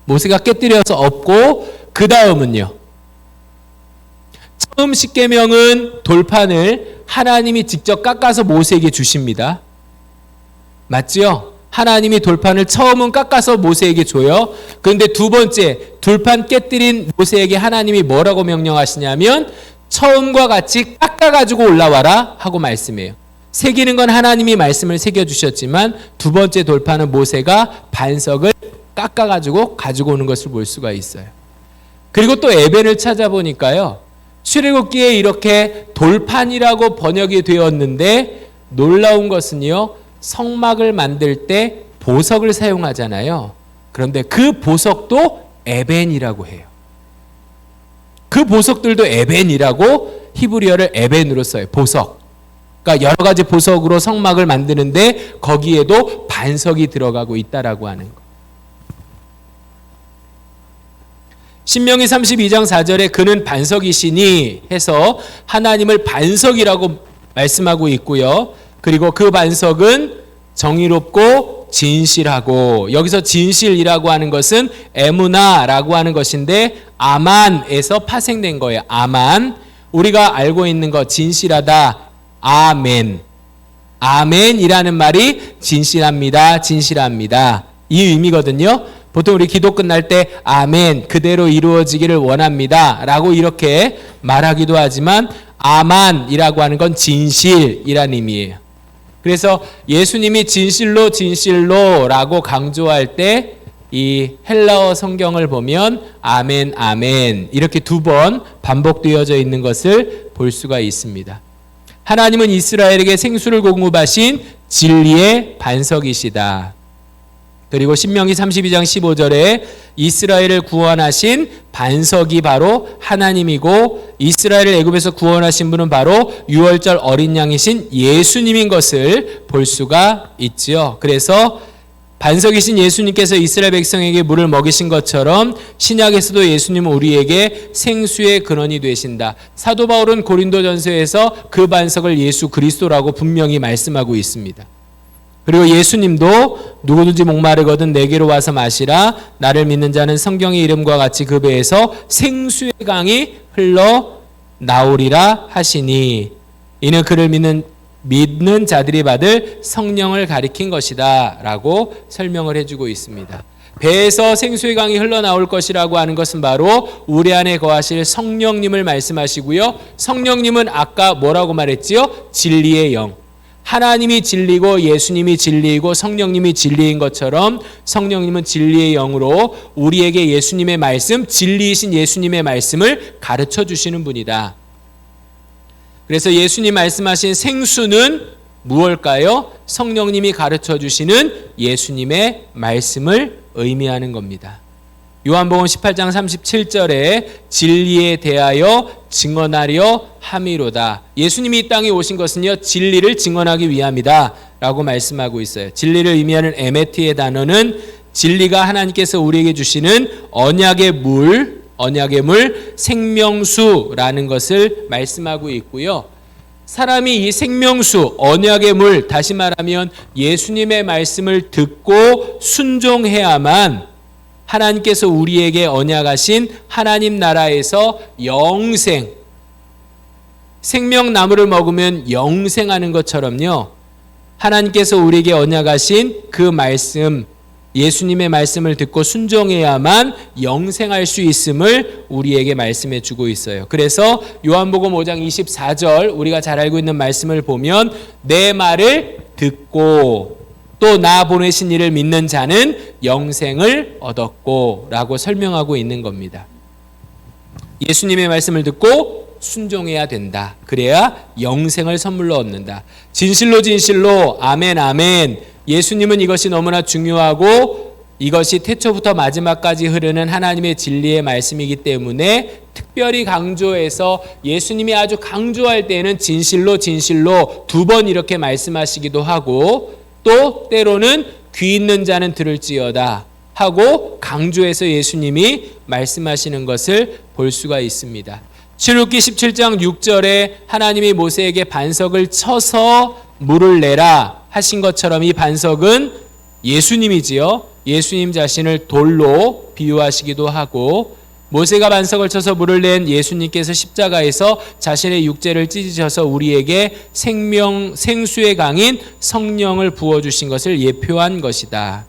모세가 깨뜨려서 없고, 그 다음은요, 처음 십계명은 돌판을 하나님이 직접 깎아서 모세에게 주십니다. 맞죠? 하나님이 돌판을 처음은 깎아서 모세에게 줘요. 그런데 두 번째, 돌판 깨뜨린 모세에게 하나님이 뭐라고 명령하시냐면 처음과 같이 깎아가지고 올라와라 하고 말씀해요. 새기는 건 하나님이 말씀을 새겨주셨지만 두 번째 돌판은 모세가 반석을 깎아가지고 가지고 오는 것을 볼 수가 있어요. 그리고 또 에벤을 찾아보니까요, 출애굽기에 이렇게 돌판이라고 번역이 되었는데 놀라운 것은요, 성막을 만들 때 보석을 사용하잖아요. 그런데 그 보석도 에벤이라고 해요. 그 보석들도 에벤이라고 히브리어를 에벤으로 써요. 보석. 그러니까 여러 가지 보석으로 성막을 만드는데 거기에도 반석이 들어가고 있다라고 하는 거. 신명기 32장 4절에 그는 반석이시니 해서 하나님을 반석이라고 말씀하고 있고요. 그리고 그 반석은 정의롭고 진실하고, 여기서 진실이라고 하는 것은 에무나라고 하는 것인데 아만에서 파생된 거예요. 아만. 우리가 알고 있는 것 진실하다. 아멘. 아멘이라는 말이 진실합니다. 진실합니다. 이 의미거든요. 보통 우리 기도 끝날 때 아멘 그대로 이루어지기를 원합니다 라고 이렇게 말하기도 하지만 아만이라고 하는 건 진실이라는 의미예요. 그래서 예수님이 진실로 진실로 라고 강조할 때 이 헬라어 성경을 보면 아멘 아멘 이렇게 2번 반복되어져 있는 것을 볼 수가 있습니다. 하나님은 이스라엘에게 생수를 공급하신 진리의 반석이시다. 그리고 신명기 32장 15절에 이스라엘을 구원하신 반석이 바로 하나님이고 이스라엘을 애굽에서 구원하신 분은 바로 유월절 어린 양이신 예수님인 것을 볼 수가 있지요. 그래서 반석이신 예수님께서 이스라엘 백성에게 물을 먹이신 것처럼 신약에서도 예수님은 우리에게 생수의 근원이 되신다. 사도 바울은 고린도전서에서 그 반석을 예수 그리스도라고 분명히 말씀하고 있습니다. 그리고 예수님도 누구든지 목마르거든 내게로 와서 마시라. 나를 믿는 자는 성경의 이름과 같이 그 배에서 생수의 강이 흘러 나오리라 하시니 이는 그를 믿는 자들이 받을 성령을 가리킨 것이다 라고 설명을 해주고 있습니다. 배에서 생수의 강이 흘러나올 것이라고 하는 것은 바로 우리 안에 거하실 성령님을 말씀하시고요. 성령님은 아까 뭐라고 말했지요? 진리의 영. 하나님이 진리고 예수님이 진리이고 성령님이 진리인 것처럼 성령님은 진리의 영으로 우리에게 예수님의 말씀, 진리이신 예수님의 말씀을 가르쳐 주시는 분이다. 그래서 예수님 말씀하신 생수는 무엇일까요? 성령님이 가르쳐 주시는 예수님의 말씀을 의미하는 겁니다. 요한복음 18장 37절에 진리에 대하여 증언하려 함이로다. 예수님이 이 땅에 오신 것은요, 진리를 증언하기 위함이다 라고 말씀하고 있어요. 진리를 의미하는 에메티의 단어는 진리가 하나님께서 우리에게 주시는 언약의 물 생명수라는 것을 말씀하고 있고요. 사람이 이 생명수, 언약의 물, 다시 말하면 예수님의 말씀을 듣고 순종해야만 하나님께서 우리에게 언약하신 하나님 나라에서 영생, 생명나무를 먹으면 영생하는 것처럼요. 하나님께서 우리에게 언약하신 그 말씀, 예수님의 말씀을 듣고 순종해야만 영생할 수 있음을 우리에게 말씀해 주고 있어요. 그래서 요한복음 5장 24절 우리가 잘 알고 있는 말씀을 보면 내 말을 듣고 또 나 보내신 이를 믿는 자는 영생을 얻었고 라고 설명하고 있는 겁니다. 예수님의 말씀을 듣고 순종해야 된다. 그래야 영생을 선물로 얻는다. 진실로 진실로 아멘 아멘. 예수님은 이것이 너무나 중요하고 이것이 태초부터 마지막까지 흐르는 하나님의 진리의 말씀이기 때문에 특별히 강조해서 예수님이 아주 강조할 때는 진실로 진실로 2번 이렇게 말씀하시기도 하고 또 때로는 귀 있는 자는 들을지어다 하고 강조해서 예수님이 말씀하시는 것을 볼 수가 있습니다. 출애굽기 17장 6절에 하나님이 모세에게 반석을 쳐서 물을 내라 하신 것처럼 이 반석은 예수님이지요. 예수님 자신을 돌로 비유하시기도 하고 모세가 반석을 쳐서 물을 낸 예수님께서 십자가에서 자신의 육체를 찢으셔서 우리에게 생수의 강인 성령을 부어주신 것을 예표한 것이다.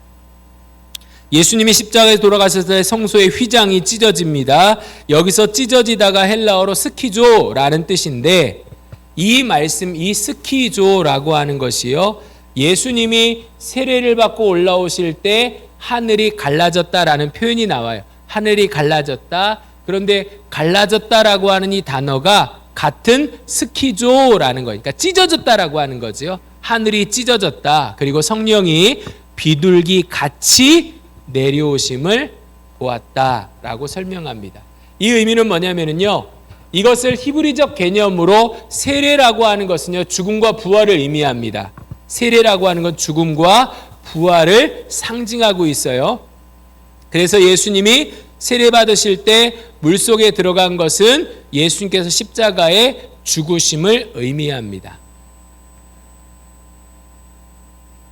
예수님이 십자가에 돌아가셨을 때 성소의 휘장이 찢어집니다. 여기서 찢어지다가 헬라어로 스키조라는 뜻인데 이 말씀, 이 스키조라고 하는 것이요. 예수님이 세례를 받고 올라오실 때 하늘이 갈라졌다라는 표현이 나와요. 하늘이 갈라졌다. 그런데 갈라졌다라고 하는 이 단어가 같은 스키조라는 거예요. 그러니까 찢어졌다라고 하는 거죠. 하늘이 찢어졌다. 그리고 성령이 비둘기 같이 내려오심을 보았다라고 설명합니다. 이 의미는 뭐냐면요, 이것을 히브리적 개념으로 세례라고 하는 것은요, 죽음과 부활을 의미합니다. 세례라고 하는 건 죽음과 부활을 상징하고 있어요. 그래서 예수님이 세례 받으실 때 물속에 들어간 것은 예수님께서 십자가에 죽으심을 의미합니다.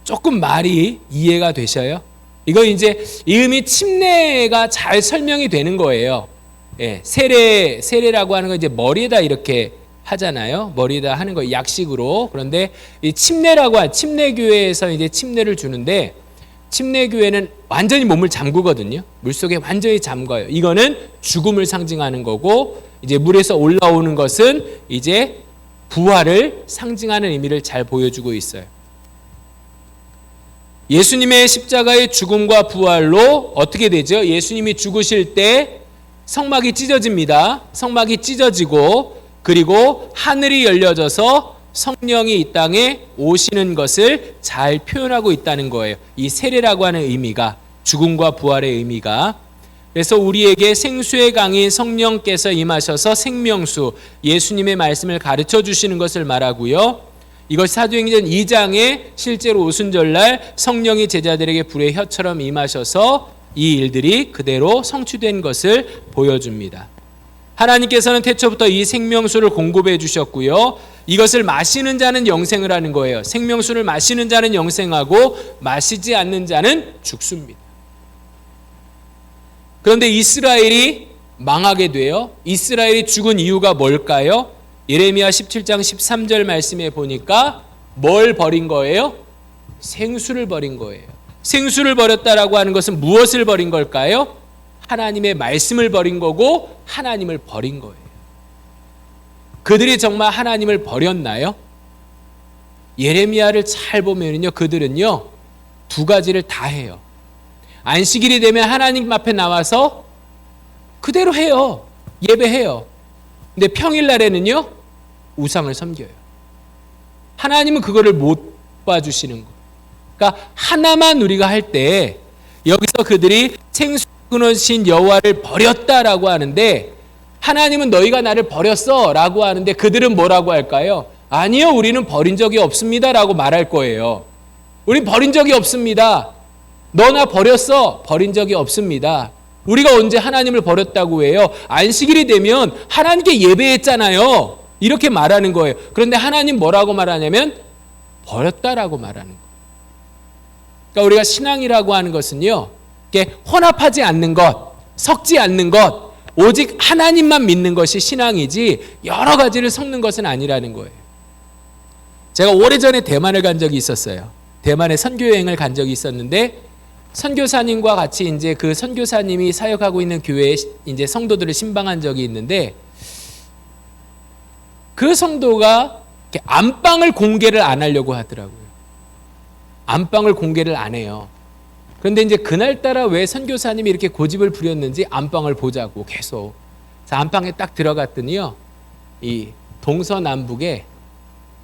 조금 말이 이해가 되셔요? 이거 이제 이 의미 침례가 잘 설명이 되는 거예요. 예, 세례라고 하는 건 이제 머리에다 이렇게 하잖아요. 머리에다 하는 거 약식으로. 그런데 이 침례교회에서 이제 침례를 주는데, 침례교회는 완전히 몸을 잠그거든요. 물속에 완전히 잠가요. 이거는 죽음을 상징하는 거고, 이제 물에서 올라오는 것은 이제 부활을 상징하는 의미를 잘 보여주고 있어요. 예수님의 십자가의 죽음과 부활로 어떻게 되죠? 예수님이 죽으실 때 성막이 찢어집니다. 성막이 찢어지고, 그리고 하늘이 열려져서 성령이 이 땅에 오시는 것을 잘 표현하고 있다는 거예요. 이 세례라고 하는 의미가, 죽음과 부활의 의미가. 그래서 우리에게 생수의 강인 성령께서 임하셔서 생명수, 예수님의 말씀을 가르쳐 주시는 것을 말하고요. 이것이 사도행전 2장에 실제로 오순절날 성령이 제자들에게 불의 혀처럼 임하셔서 이 일들이 그대로 성취된 것을 보여줍니다. 하나님께서는 태초부터 이 생명수를 공급해 주셨고요. 이것을 마시는 자는 영생을 하는 거예요. 생명수를 마시는 자는 영생하고 마시지 않는 자는 죽습니다. 그런데 이스라엘이 망하게 돼요. 이스라엘이 죽은 이유가 뭘까요? 예레미야 17장 13절 말씀에 보니까 뭘 버린 거예요? 생수를 버린 거예요. 생수를 버렸다라고 하는 것은 무엇을 버린 걸까요? 하나님의 말씀을 버린 거고 하나님을 버린 거예요. 그들이 정말 하나님을 버렸나요? 예레미야를 잘 보면요, 그들은요 두 가지를 다 해요. 안식일이 되면 하나님 앞에 나와서 그대로 해요. 예배해요. 근데 평일날에는요 우상을 섬겨요. 하나님은 그거를 못 봐주시는 거예요. 그러니까 하나만 우리가 할 때 여기서 그들이 생수 끊으신 여호와를 버렸다라고 하는데, 하나님은 너희가 나를 버렸어 라고 하는데 그들은 뭐라고 할까요? 아니요, 우리는 버린 적이 없습니다 라고 말할 거예요. 우린 버린 적이 없습니다. 너 나 버렸어? 버린 적이 없습니다. 우리가 언제 하나님을 버렸다고 해요? 안식일이 되면 하나님께 예배했잖아요. 이렇게 말하는 거예요. 그런데 하나님 뭐라고 말하냐면 버렸다라고 말하는 거예요. 그러니까 우리가 신앙이라고 하는 것은요, 이렇게 혼합하지 않는 것, 섞지 않는 것, 오직 하나님만 믿는 것이 신앙이지 여러 가지를 섞는 것은 아니라는 거예요. 제가 오래전에 대만을 간 적이 있었어요. 대만에 선교여행을 간 적이 있었는데, 선교사님과 같이 이제 그 선교사님이 사역하고 있는 교회에 이제 성도들을 신방한 적이 있는데, 그 성도가 안방을 공개를 안 하려고 하더라고요. 안방을 공개를 안 해요. 그런데 이제 그날따라 왜 선교사님이 이렇게 고집을 부렸는지 안방을 보자고 계속. 안방에 딱 들어갔더니요, 이 동서남북에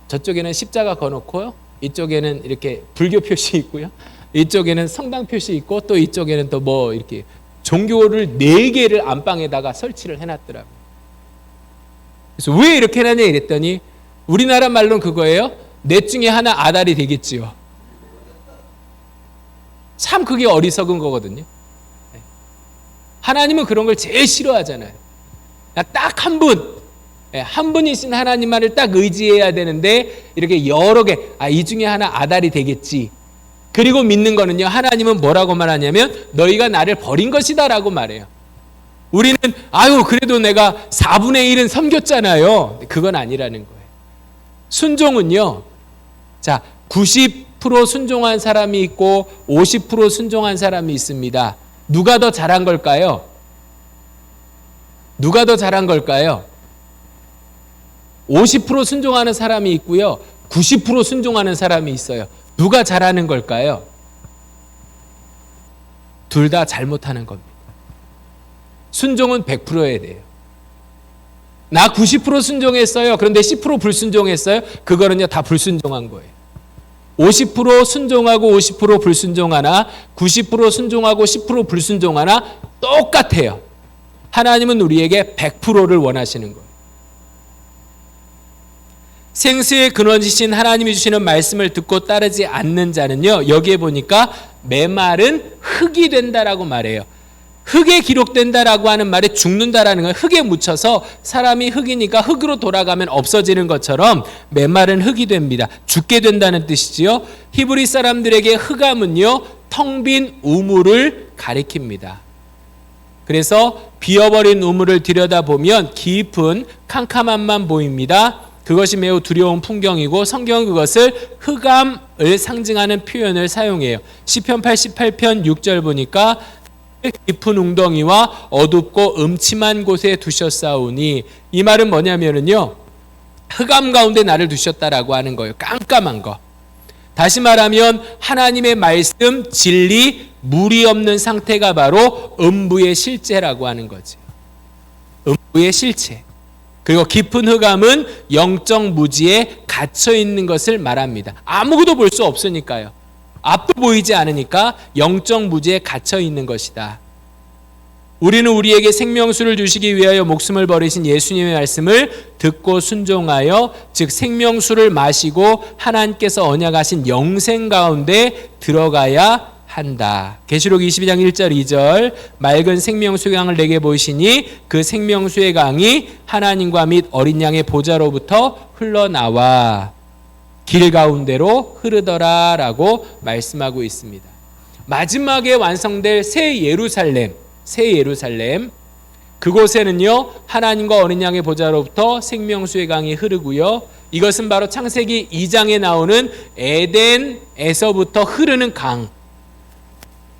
저쪽에는 십자가 거놓고요, 이쪽에는 이렇게 불교 표시 있고요, 이쪽에는 성당 표시 있고, 또 이쪽에는 또 뭐 이렇게 종교를 4개를 안방에다가 설치를 해놨더라고요. 그래서 왜 이렇게 해놨냐 이랬더니 우리나라 말로는 그거예요. 넷 중에 하나 아달이 되겠지요. 참 그게 어리석은 거거든요. 하나님은 그런 걸 제일 싫어하잖아요. 딱 한 분, 한 분이신 하나님만을 딱 의지해야 되는데 이렇게 여러 개, 이 중에 하나 아달이 되겠지. 그리고 믿는 거는요, 하나님은 뭐라고 말하냐면 너희가 나를 버린 것이다 라고 말해요. 우리는 그래도 내가 4분의 1은 섬겼잖아요. 그건 아니라는 거예요. 순종은요, 자, 90% 순종한 사람이 있고 50% 순종한 사람이 있습니다. 누가 더 잘한 걸까요? 누가 더 잘한 걸까요? 50% 순종하는 사람이 있고요, 90% 순종하는 사람이 있어요. 누가 잘하는 걸까요? 둘 다 잘못하는 겁니다. 순종은 100%여야 돼요. 나 90% 순종했어요. 그런데 10% 불순종했어요. 그거는요 다 불순종한 거예요. 50% 순종하고 50% 불순종하나 90% 순종하고 10% 불순종하나 똑같아요. 하나님은 우리에게 100%를 원하시는 거예요. 생수의 근원이신 하나님이 주시는 말씀을 듣고 따르지 않는 자는요, 여기에 보니까 메마른 흙이 된다라고 말해요. 흙에 기록된다라고 하는 말에 죽는다라는 건 흙에 묻혀서 사람이 흙이니까 흙으로 돌아가면 없어지는 것처럼 메마른 흙이 됩니다. 죽게 된다는 뜻이지요. 히브리 사람들에게 흑암은요, 텅 빈 우물을 가리킵니다. 그래서 비어버린 우물을 들여다보면 깊은 캄캄함만 보입니다. 그것이 매우 두려운 풍경이고 성경은 그것을 흑암을 상징하는 표현을 사용해요. 시편 88편 6절 보니까 깊은 웅덩이와 어둡고 음침한 곳에 두셨사오니, 이 말은 뭐냐면요, 흑암 가운데 나를 두셨다라고 하는 거예요. 깜깜한 거. 다시 말하면 하나님의 말씀, 진리, 물이 없는 상태가 바로 음부의 실제라고 하는 거죠. 음부의 실체. 그리고 깊은 흑암은 영적 무지에 갇혀 있는 것을 말합니다. 아무것도 볼 수 없으니까요. 앞도 보이지 않으니까 영적 무지에 갇혀 있는 것이다. 우리는 우리에게 생명수를 주시기 위하여 목숨을 버리신 예수님의 말씀을 듣고 순종하여, 즉 생명수를 마시고 하나님께서 언약하신 영생 가운데 들어가야 한다. 계시록 22장 1절 2절 맑은 생명수의 강을 내게 보이시니 그 생명수의 강이 하나님과 및 어린 양의 보좌로부터 흘러나와 길 가운데로 흐르더라 라고 말씀하고 있습니다. 마지막에 완성될 새 예루살렘, 그곳에는요 하나님과 어린 양의 보좌로부터 생명수의 강이 흐르고요, 이것은 바로 창세기 2장에 나오는 에덴에서부터 흐르는 강,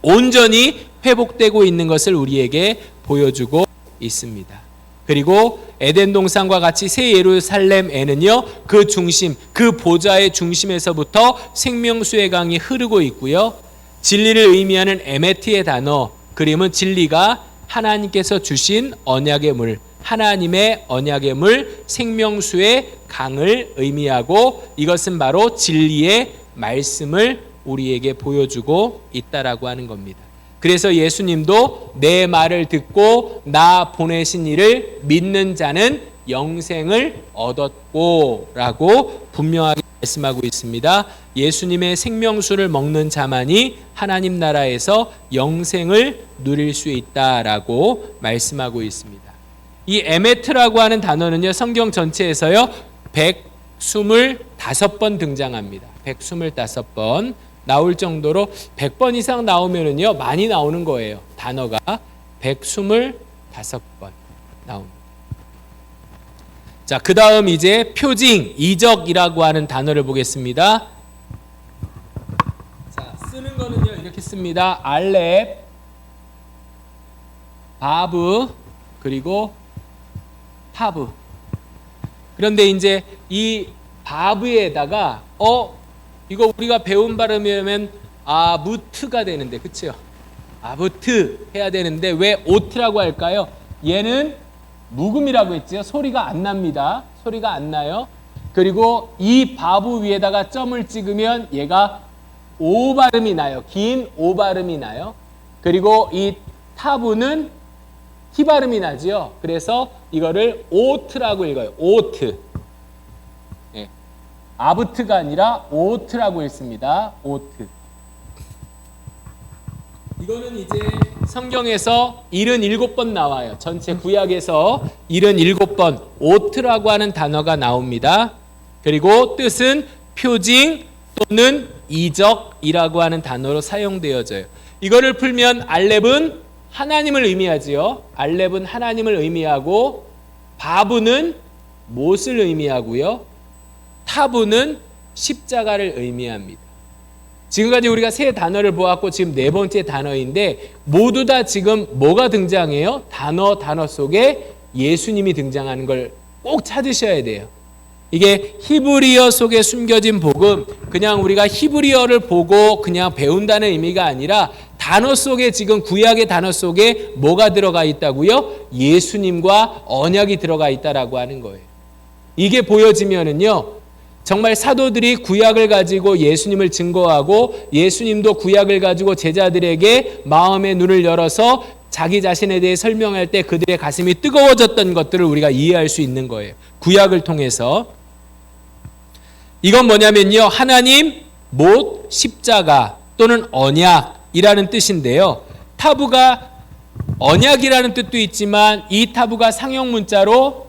온전히 회복되고 있는 것을 우리에게 보여주고 있습니다. 그리고 에덴 동산과 같이 새 예루살렘에는요, 그 중심, 그 보좌의 중심에서부터 생명수의 강이 흐르고 있고요, 진리를 의미하는 에메트의 단어, 그림은 진리가 하나님께서 주신 언약의 물, 하나님의 언약의 물, 생명수의 강을 의미하고, 이것은 바로 진리의 말씀을 우리에게 보여주고 있다라고 하는 겁니다. 그래서 예수님도 내 말을 듣고 나 보내신 이를 믿는 자는 영생을 얻었고 라고 분명하게 말씀하고 있습니다. 예수님의 생명수를 먹는 자만이 하나님 나라에서 영생을 누릴 수 있다라고 말씀하고 있습니다. 이 에메트라고 하는 단어는요, 성경 전체에서요 125번 등장합니다. 125번 나올 정도로 100번 이상 나오면은요 많이 나오는 거예요. 단어가 125번 나옵니다. 자, 그 다음 이제 표징, 이적이라고 하는 단어를 보겠습니다. 자, 쓰는 거는요 이렇게 씁니다. 알렙, 바브, 그리고 타브. 그런데 이제 이 바브에다가 이거 우리가 배운 발음이면 아무트가 되는데, 그렇죠? 아무트 해야 되는데 왜 오트라고 할까요? 얘는 묵음이라고 했죠. 소리가 안 납니다. 소리가 안 나요. 그리고 이 바브 위에다가 점을 찍으면 얘가 오 발음이 나요. 긴 오 발음이 나요. 그리고 이 타브는 티 발음이 나죠. 그래서 이거를 오트라고 읽어요. 오트. 아부트가 아니라 오트라고 읽습니다. 오트. 이거는 이제 성경에서 77번 나와요. 전체 구약에서 77번 오트라고 하는 단어가 나옵니다. 그리고 뜻은 표징 또는 이적이라고 하는 단어로 사용되어져요. 이거를 풀면 알렙은 하나님을 의미하지요. 알렙은 하나님을 의미하고, 바브는 못을 의미하고요, 타브는 십자가를 의미합니다. 지금까지 우리가 세 단어를 보았고 지금 네 번째 단어인데 모두 다 지금 뭐가 등장해요? 단어 속에 예수님이 등장하는 걸 꼭 찾으셔야 돼요. 이게 히브리어 속에 숨겨진 복음, 그냥 우리가 히브리어를 보고 그냥 배운다는 의미가 아니라 단어 속에, 지금 구약의 단어 속에 뭐가 들어가 있다고요? 예수님과 언약이 들어가 있다라고 하는 거예요. 이게 보여지면은요, 정말 사도들이 구약을 가지고 예수님을 증거하고 예수님도 구약을 가지고 제자들에게 마음의 눈을 열어서 자기 자신에 대해 설명할 때 그들의 가슴이 뜨거워졌던 것들을 우리가 이해할 수 있는 거예요. 구약을 통해서. 이건 뭐냐면요. 하나님, 못, 십자가 또는 언약이라는 뜻인데요. 타부가 언약이라는 뜻도 있지만 이 타부가 상형 문자로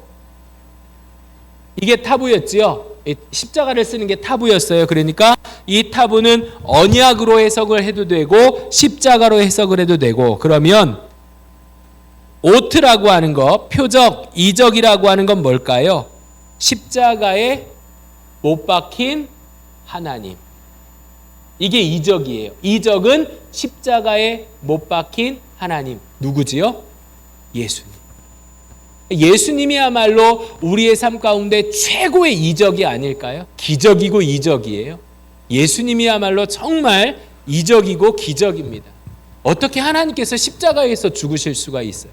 이게 타부였지요. 십자가를 쓰는 게 타부였어요. 그러니까 이 타부는 언약으로 해석을 해도 되고 십자가로 해석을 해도 되고, 그러면 오트라고 하는 거, 표적, 이적이라고 하는 건 뭘까요? 십자가에 못 박힌 하나님. 이게 이적이에요. 이적은 십자가에 못 박힌 하나님. 누구지요? 예수님. 예수님이야말로 우리의 삶 가운데 최고의 이적이 아닐까요? 기적이고 이적이에요. 예수님이야말로 정말 이적이고 기적입니다. 어떻게 하나님께서 십자가에서 죽으실 수가 있어요?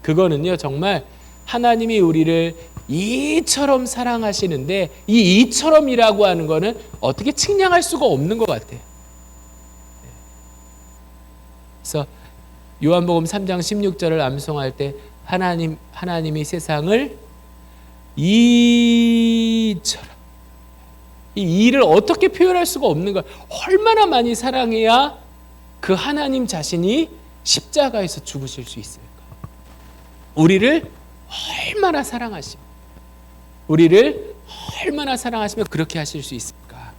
그거는요, 정말 하나님이 우리를 이처럼 사랑하시는데 이 이처럼이라고 하는 거는 어떻게 측량할 수가 없는 것 같아요. 그래서 요한복음 3장 16절을 암송할 때 하나님이 세상을 이처럼, 이 이를 어떻게 표현할 수가 없는 거예요. 얼마나 많이 사랑해야 그 하나님 자신이 십자가에서 죽으실 수 있을까? 우리를 얼마나 사랑하시면, 우리를 얼마나 사랑하시면 그렇게 하실 수 있을까?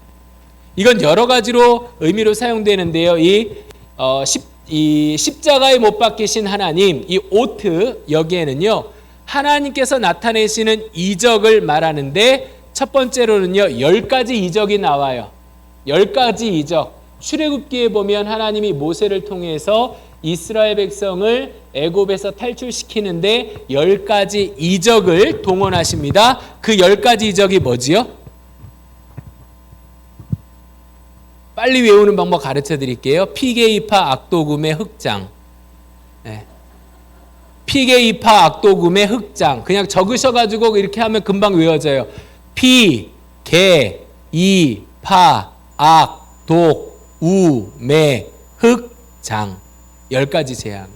이건 여러 가지로 의미로 사용되는데요. 이 십자가에 못 박히신 하나님, 이 오트, 여기에는요 하나님께서 나타내시는 이적을 말하는데 첫 번째로는요 10가지 이적이 나와요. 10가지 이적. 출애굽기에 보면 하나님이 모세를 통해서 이스라엘 백성을 애굽에서 탈출시키는데 10가지 이적을 동원하십니다. 그 10가지 이적이 뭐지요? 빨리 외우는 방법 가르쳐 드릴게요. 피게이파 악도금의 흑장. 네. 피게이파 악도금의 흑장. 그냥 적으셔가지고 이렇게 하면 금방 외워져요. 피, 게, 이, 파, 악, 독, 우, 매, 흑장. 10가지 재앙이에요.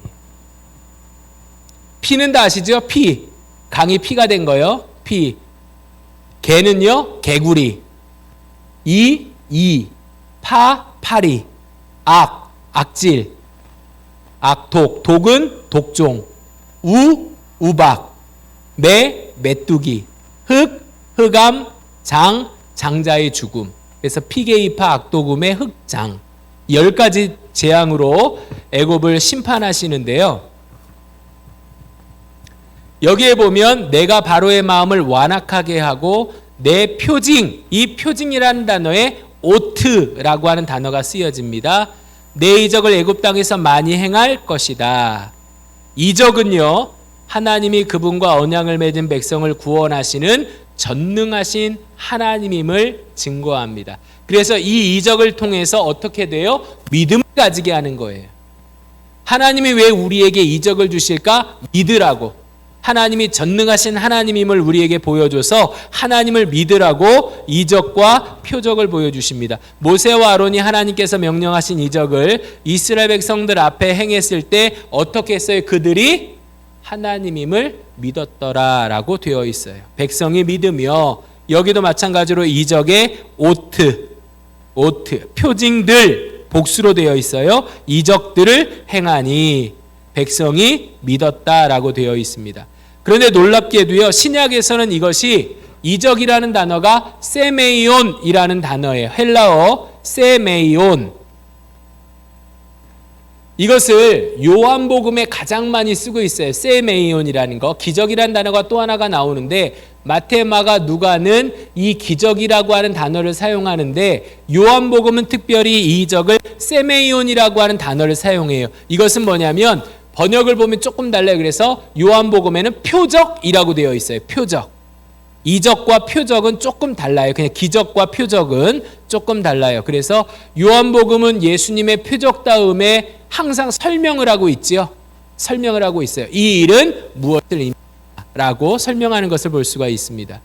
피는 다 아시죠? 피. 강이 피가 된 거요. 피. 개는요, 개구리. 이. 파, 파리. 악, 악질. 악독, 독은 독종. 우박. 매, 메뚜기. 흑암, 장자의 죽음. 그래서 피게이파 악도금의 흑장. 10가지 재앙으로 애굽을 심판하시는데요. 여기에 보면 내가 바로의 마음을 완악하게 하고 내 표징, 이 표징이라는 단어에 오트라고 하는 단어가 쓰여집니다. 내 이적을 애굽 땅에서 많이 행할 것이다. 이적은요, 하나님이 그분과 언약을 맺은 백성을 구원하시는 전능하신 하나님임을 증거합니다. 그래서 이 이적을 통해서 어떻게 돼요? 믿음을 가지게 하는 거예요. 하나님이 왜 우리에게 이적을 주실까? 믿으라고. 하나님이 전능하신 하나님임을 우리에게 보여줘서 하나님을 믿으라고 이적과 표적을 보여주십니다. 모세와 아론이 하나님께서 명령하신 이적을 이스라엘 백성들 앞에 행했을 때 어떻게 했어요? 그들이 하나님임을 믿었더라라고 되어 있어요. 백성이 믿으며, 여기도 마찬가지로 이적의 오트, 표징들, 복수로 되어 있어요. 이적들을 행하니 백성이 믿었다라고 되어 있습니다. 그런데 놀랍게도요, 신약에서는 이것이 이적이라는 단어가 세메이온이라는 단어예요. 헬라어 세메이온. 이것을 요한복음에 가장 많이 쓰고 있어요. 세메이온이라는 거. 기적이라는 단어가 또 하나가 나오는데 마태, 마가, 누가는 이 기적이라고 하는 단어를 사용하는데 요한복음은 특별히 이 이적을 세메이온이라고 하는 단어를 사용해요. 이것은 뭐냐면 번역을 보면 조금 달라요. 그래서 요한복음에는 표적이라고 되어 있어요. 표적. 이적과 표적은 조금 달라요. 그냥 기적과 표적은 조금 달라요. 그래서 요한복음은 예수님의 표적 다음에 항상 설명을 하고 있지요. 설명을 하고 있어요. 이 일은 무엇을 의미하라고 설명하는 것을 볼 수가 있습니다.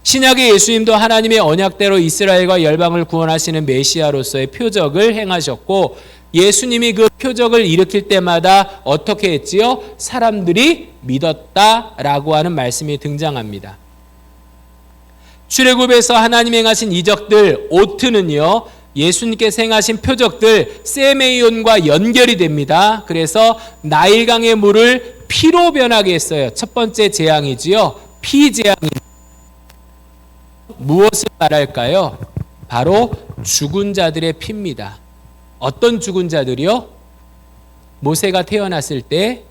신약의 예수님도 하나님의 언약대로 이스라엘과 열방을 구원하시는 메시아로서의 표적을 행하셨고, 예수님이 그 표적을 일으킬 때마다 어떻게 했지요? 사람들이 믿었다라고 하는 말씀이 등장합니다. 출애굽에서 하나님 행하신 이적들, 오트는요, 예수님께서 행하신 표적들 세메이온과 연결이 됩니다. 그래서 나일강의 물을 피로 변하게 했어요. 첫 번째 재앙이지요. 피재앙이 무엇을 말할까요? 바로 죽은 자들의 피입니다. 어떤 죽은 자들이요? 모세가 태어났을 때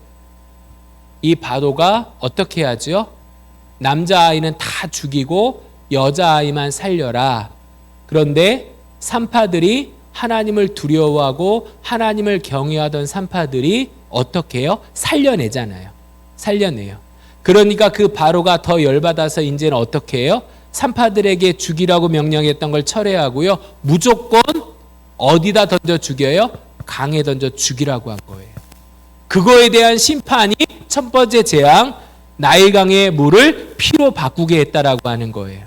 이 바로가 어떻게 하죠? 남자아이는 다 죽이고 여자아이만 살려라. 그런데 산파들이 하나님을 두려워하고 하나님을 경외하던 산파들이 어떻게 해요? 살려내잖아요. 살려내요. 그러니까 그 바로가 더 열받아서 이제는 어떻게 해요? 산파들에게 죽이라고 명령했던 걸 철회하고요. 무조건 어디다 던져 죽여요? 강에 던져 죽이라고 한 거예요. 그거에 대한 심판이 첫 번째 재앙, 나일강의 물을 피로 바꾸게 했다라고 하는 거예요.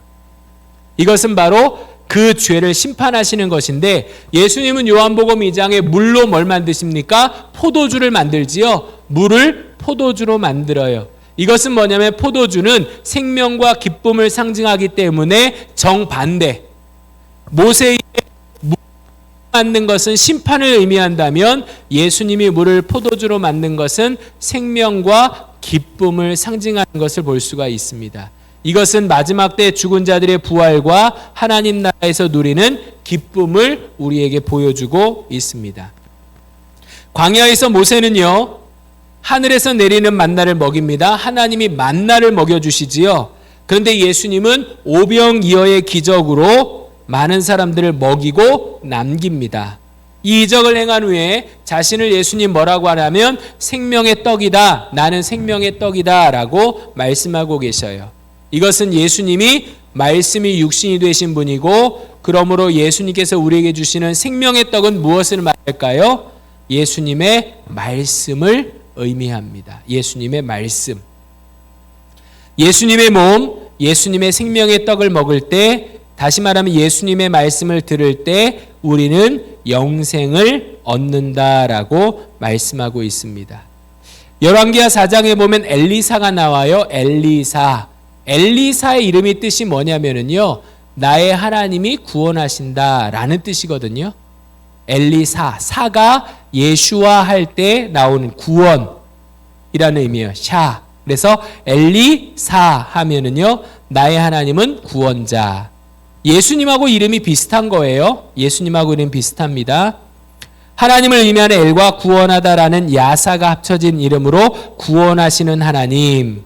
이것은 바로 그 죄를 심판하시는 것인데, 예수님은 요한복음 2장에 물로 뭘 만드십니까? 포도주를 만들지요. 물을 포도주로 만들어요. 이것은 뭐냐면 포도주는 생명과 기쁨을 상징하기 때문에 정반대. 모세의 만든 것은 심판을 의미한다면 예수님이 물을 포도주로 만든 것은 생명과 기쁨을 상징하는 것을 볼 수가 있습니다. 이것은 마지막 때 죽은 자들의 부활과 하나님 나라에서 누리는 기쁨을 우리에게 보여주고 있습니다. 광야에서 모세는요, 하늘에서 내리는 만나를 먹입니다. 하나님이 만나를 먹여주시지요. 그런데 예수님은 오병이어의 기적으로 많은 사람들을 먹이고 남깁니다. 이 이적을 행한 후에 자신을 예수님 뭐라고 하냐면 생명의 떡이다. 나는 생명의 떡이다 라고 말씀하고 계셔요. 이것은 예수님이 말씀이 육신이 되신 분이고, 그러므로 예수님께서 우리에게 주시는 생명의 떡은 무엇을 말할까요? 예수님의 말씀을 의미합니다. 예수님의 말씀. 예수님의 몸, 예수님의 생명의 떡을 먹을 때, 다시 말하면 예수님의 말씀을 들을 때 우리는 영생을 얻는다라고 말씀하고 있습니다. 열왕기하 4장에 보면 엘리사가 나와요. 엘리사의 이름이 뜻이 뭐냐면요, 나의 하나님이 구원하신다라는 뜻이거든요. 엘리사, 사가 예슈와 할 때 나오는 구원이라는 의미예요. 샤. 그래서 엘리사 하면은요, 나의 하나님은 구원자. 예수님하고 이름이 비슷한 거예요. 예수님하고 이름 비슷합니다. 하나님을 의미하는 엘과 구원하다라는 야사가 합쳐진 이름으로 구원하시는 하나님,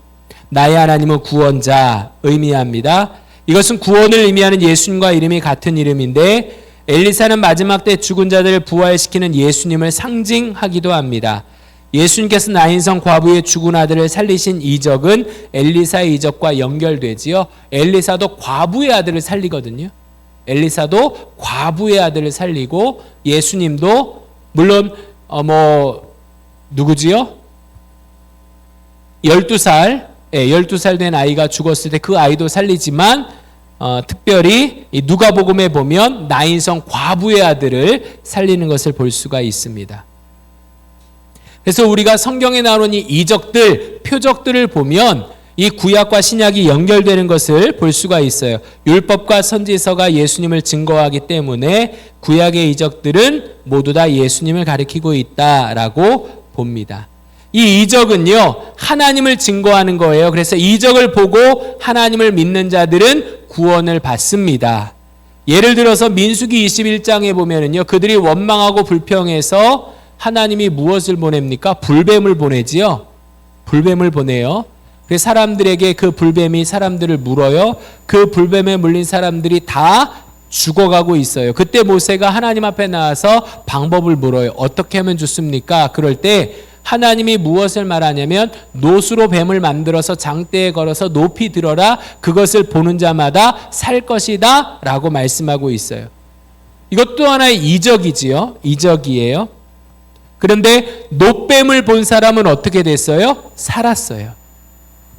나의 하나님은 구원자 의미합니다. 이것은 구원을 의미하는 예수님과 이름이 같은 이름인데, 엘리사는 마지막 때 죽은 자들을 부활시키는 예수님을 상징하기도 합니다. 예수님께서 나인성 과부의 죽은 아들을 살리신 이적은 엘리사의 이적과 연결되지요. 엘리사도 과부의 아들을 살리거든요. 엘리사도 과부의 아들을 살리고, 예수님도 물론 누구지요? 12살 된 아이가 죽었을 때 그 아이도 살리지만, 특별히 누가복음에 보면 나인성 과부의 아들을 살리는 것을 볼 수가 있습니다. 그래서 우리가 성경에 나오는 이 이적들, 표적들을 보면 이 구약과 신약이 연결되는 것을 볼 수가 있어요. 율법과 선지서가 예수님을 증거하기 때문에 구약의 이적들은 모두 다 예수님을 가리키고 있다라고 봅니다. 이 이적은요, 하나님을 증거하는 거예요. 그래서 이적을 보고 하나님을 믿는 자들은 구원을 받습니다. 예를 들어서 민수기 21장에 보면은요, 그들이 원망하고 불평해서 하나님이 무엇을 보냅니까? 불뱀을 보내지요. 불뱀을 보내요. 그래서 사람들에게 그 불뱀이 사람들을 물어요. 그 불뱀에 물린 사람들이 다 죽어가고 있어요. 그때 모세가 하나님 앞에 나와서 방법을 물어요. 어떻게 하면 좋습니까? 그럴 때 하나님이 무엇을 말하냐면 노수로 뱀을 만들어서 장대에 걸어서 높이 들어라. 그것을 보는 자마다 살 것이다 라고 말씀하고 있어요. 이것도 하나의 이적이지요. 이적이에요. 그런데 노뱀을 본 사람은 어떻게 됐어요? 살았어요.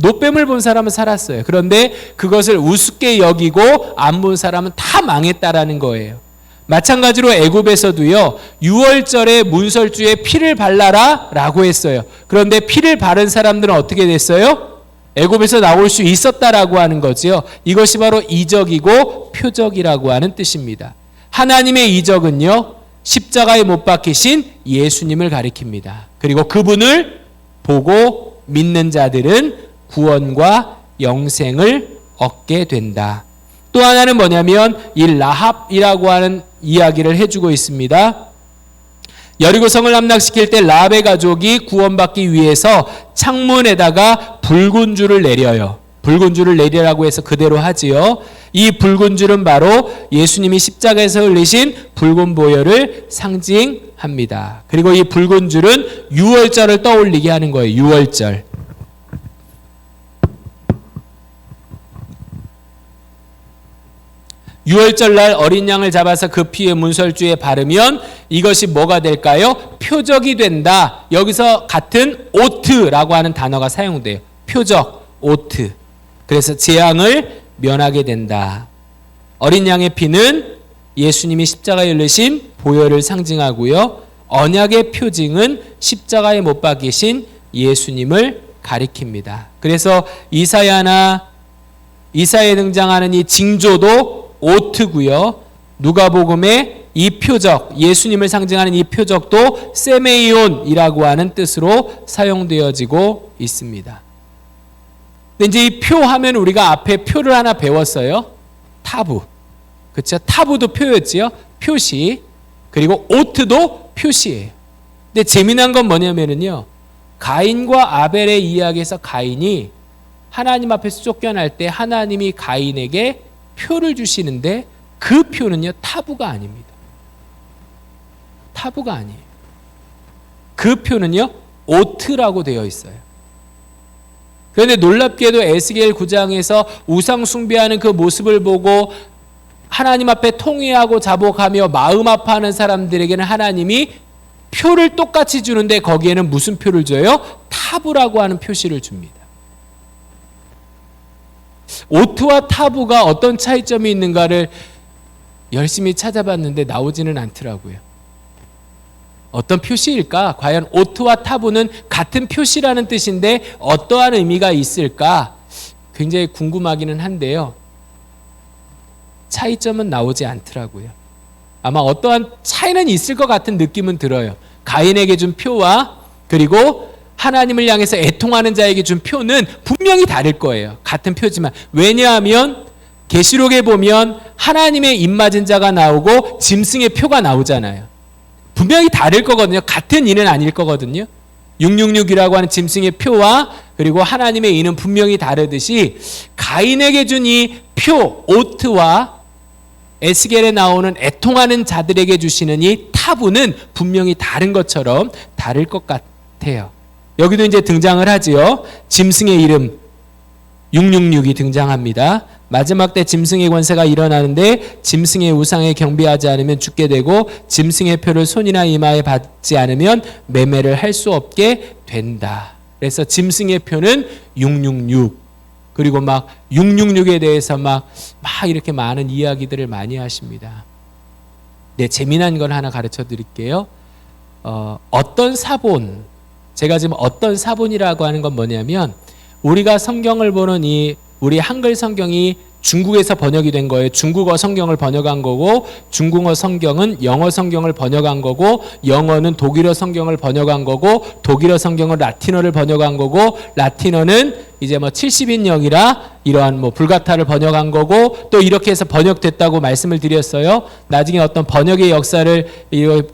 노뱀을 본 사람은 살았어요. 그런데 그것을 우습게 여기고 안 본 사람은 다 망했다라는 거예요. 마찬가지로 애굽에서도요, 유월절에 문설주에 피를 발라라 라고 했어요. 그런데 피를 바른 사람들은 어떻게 됐어요? 애굽에서 나올 수 있었다라고 하는 거지요. 이것이 바로 이적이고 표적이라고 하는 뜻입니다. 하나님의 이적은요, 십자가에 못 박히신 예수님을 가리킵니다. 그리고 그분을 보고 믿는 자들은 구원과 영생을 얻게 된다. 또 하나는 뭐냐면 이 라합이라고 하는 이야기를 해주고 있습니다. 여리고성을 함락시킬 때 라합의 가족이 구원받기 위해서 창문에다가 붉은 줄을 내려요. 붉은 줄을 내리라고 해서 그대로 하지요. 이 붉은 줄은 바로 예수님이 십자가에서 흘리신 붉은 보혈을 상징합니다. 그리고 이 붉은 줄은 유월절을 떠올리게 하는 거예요. 유월절. 유월절날 어린 양을 잡아서 그 피에 문설주에 바르면 이것이 뭐가 될까요? 표적이 된다. 여기서 같은 오트라고 하는 단어가 사용돼요. 표적, 오트. 그래서 재앙을 면하게 된다. 어린 양의 피는 예수님이 십자가에 흘리신 보혈을 상징하고요. 언약의 표징은 십자가에 못 박히신 예수님을 가리킵니다. 그래서 이사야에 등장하는 이 징조도 오트고요. 누가복음의 이 표적, 예수님을 상징하는 이 표적도 세메이온이라고 하는 뜻으로 사용되어지고 있습니다. 근데 이제 이 표 하면 우리가 앞에 표를 하나 배웠어요. 타부. 그렇죠? 타부도 표였지요. 표시. 그리고 오트도 표시예요. 근데 재미난 건 뭐냐면요. 가인과 아벨의 이야기에서 가인이 하나님 앞에서 쫓겨날 때 하나님이 가인에게 표를 주시는데 그 표는요, 타부가 아닙니다. 타부가 아니에요. 그 표는요, 오트라고 되어 있어요. 그런데 놀랍게도 에스겔 9장에서 우상 숭배하는 그 모습을 보고 하나님 앞에 통회하고 자복하며 마음 아파하는 사람들에게는 하나님이 표를 똑같이 주는데 거기에는 무슨 표를 줘요? 타부라고 하는 표시를 줍니다. 오트와 타부가 어떤 차이점이 있는가를 열심히 찾아봤는데 나오지는 않더라고요. 어떤 표시일까? 과연 오트와 타부는 같은 표시라는 뜻인데 어떠한 의미가 있을까? 굉장히 궁금하기는 한데요. 차이점은 나오지 않더라고요. 아마 어떠한 차이는 있을 것 같은 느낌은 들어요. 가인에게 준 표와 그리고 하나님을 향해서 애통하는 자에게 준 표는 분명히 다를 거예요. 같은 표지만. 왜냐하면 계시록에 보면 하나님의 입맞은 자가 나오고 짐승의 표가 나오잖아요. 분명히 다를 거거든요. 같은 이는 아닐 거거든요. 666이라고 하는 짐승의 표와 그리고 하나님의 이는 분명히 다르듯이 가인에게 준 이 표, 오트와 에스겔에 나오는 애통하는 자들에게 주시는 이 타부는 분명히 다른 것처럼 다를 것 같아요. 여기도 이제 등장을 하지요. 짐승의 이름 666이 등장합니다. 마지막 때 짐승의 권세가 일어나는데 짐승의 우상에 경배하지 않으면 죽게 되고 짐승의 표를 손이나 이마에 받지 않으면 매매를 할 수 없게 된다. 그래서 짐승의 표는 666. 그리고 막 666에 대해서 막 이렇게 많은 이야기들을 많이 하십니다. 네, 재미난 걸 하나 가르쳐 드릴게요. 어떤 사본, 제가 지금 어떤 사본이라고 하는 건 뭐냐면 우리가 성경을 보는 우리 한글 성경이 중국에서 번역이 된 거예요. 중국어 성경을 번역한 거고 중국어 성경은 영어 성경을 번역한 거고 영어는 독일어 성경을 번역한 거고 독일어 성경은 라틴어를 번역한 거고 라틴어는 이제 70인역이라 이러한 불가타를 번역한 거고 또 이렇게 해서 번역됐다고 말씀을 드렸어요. 나중에 어떤 번역의 역사를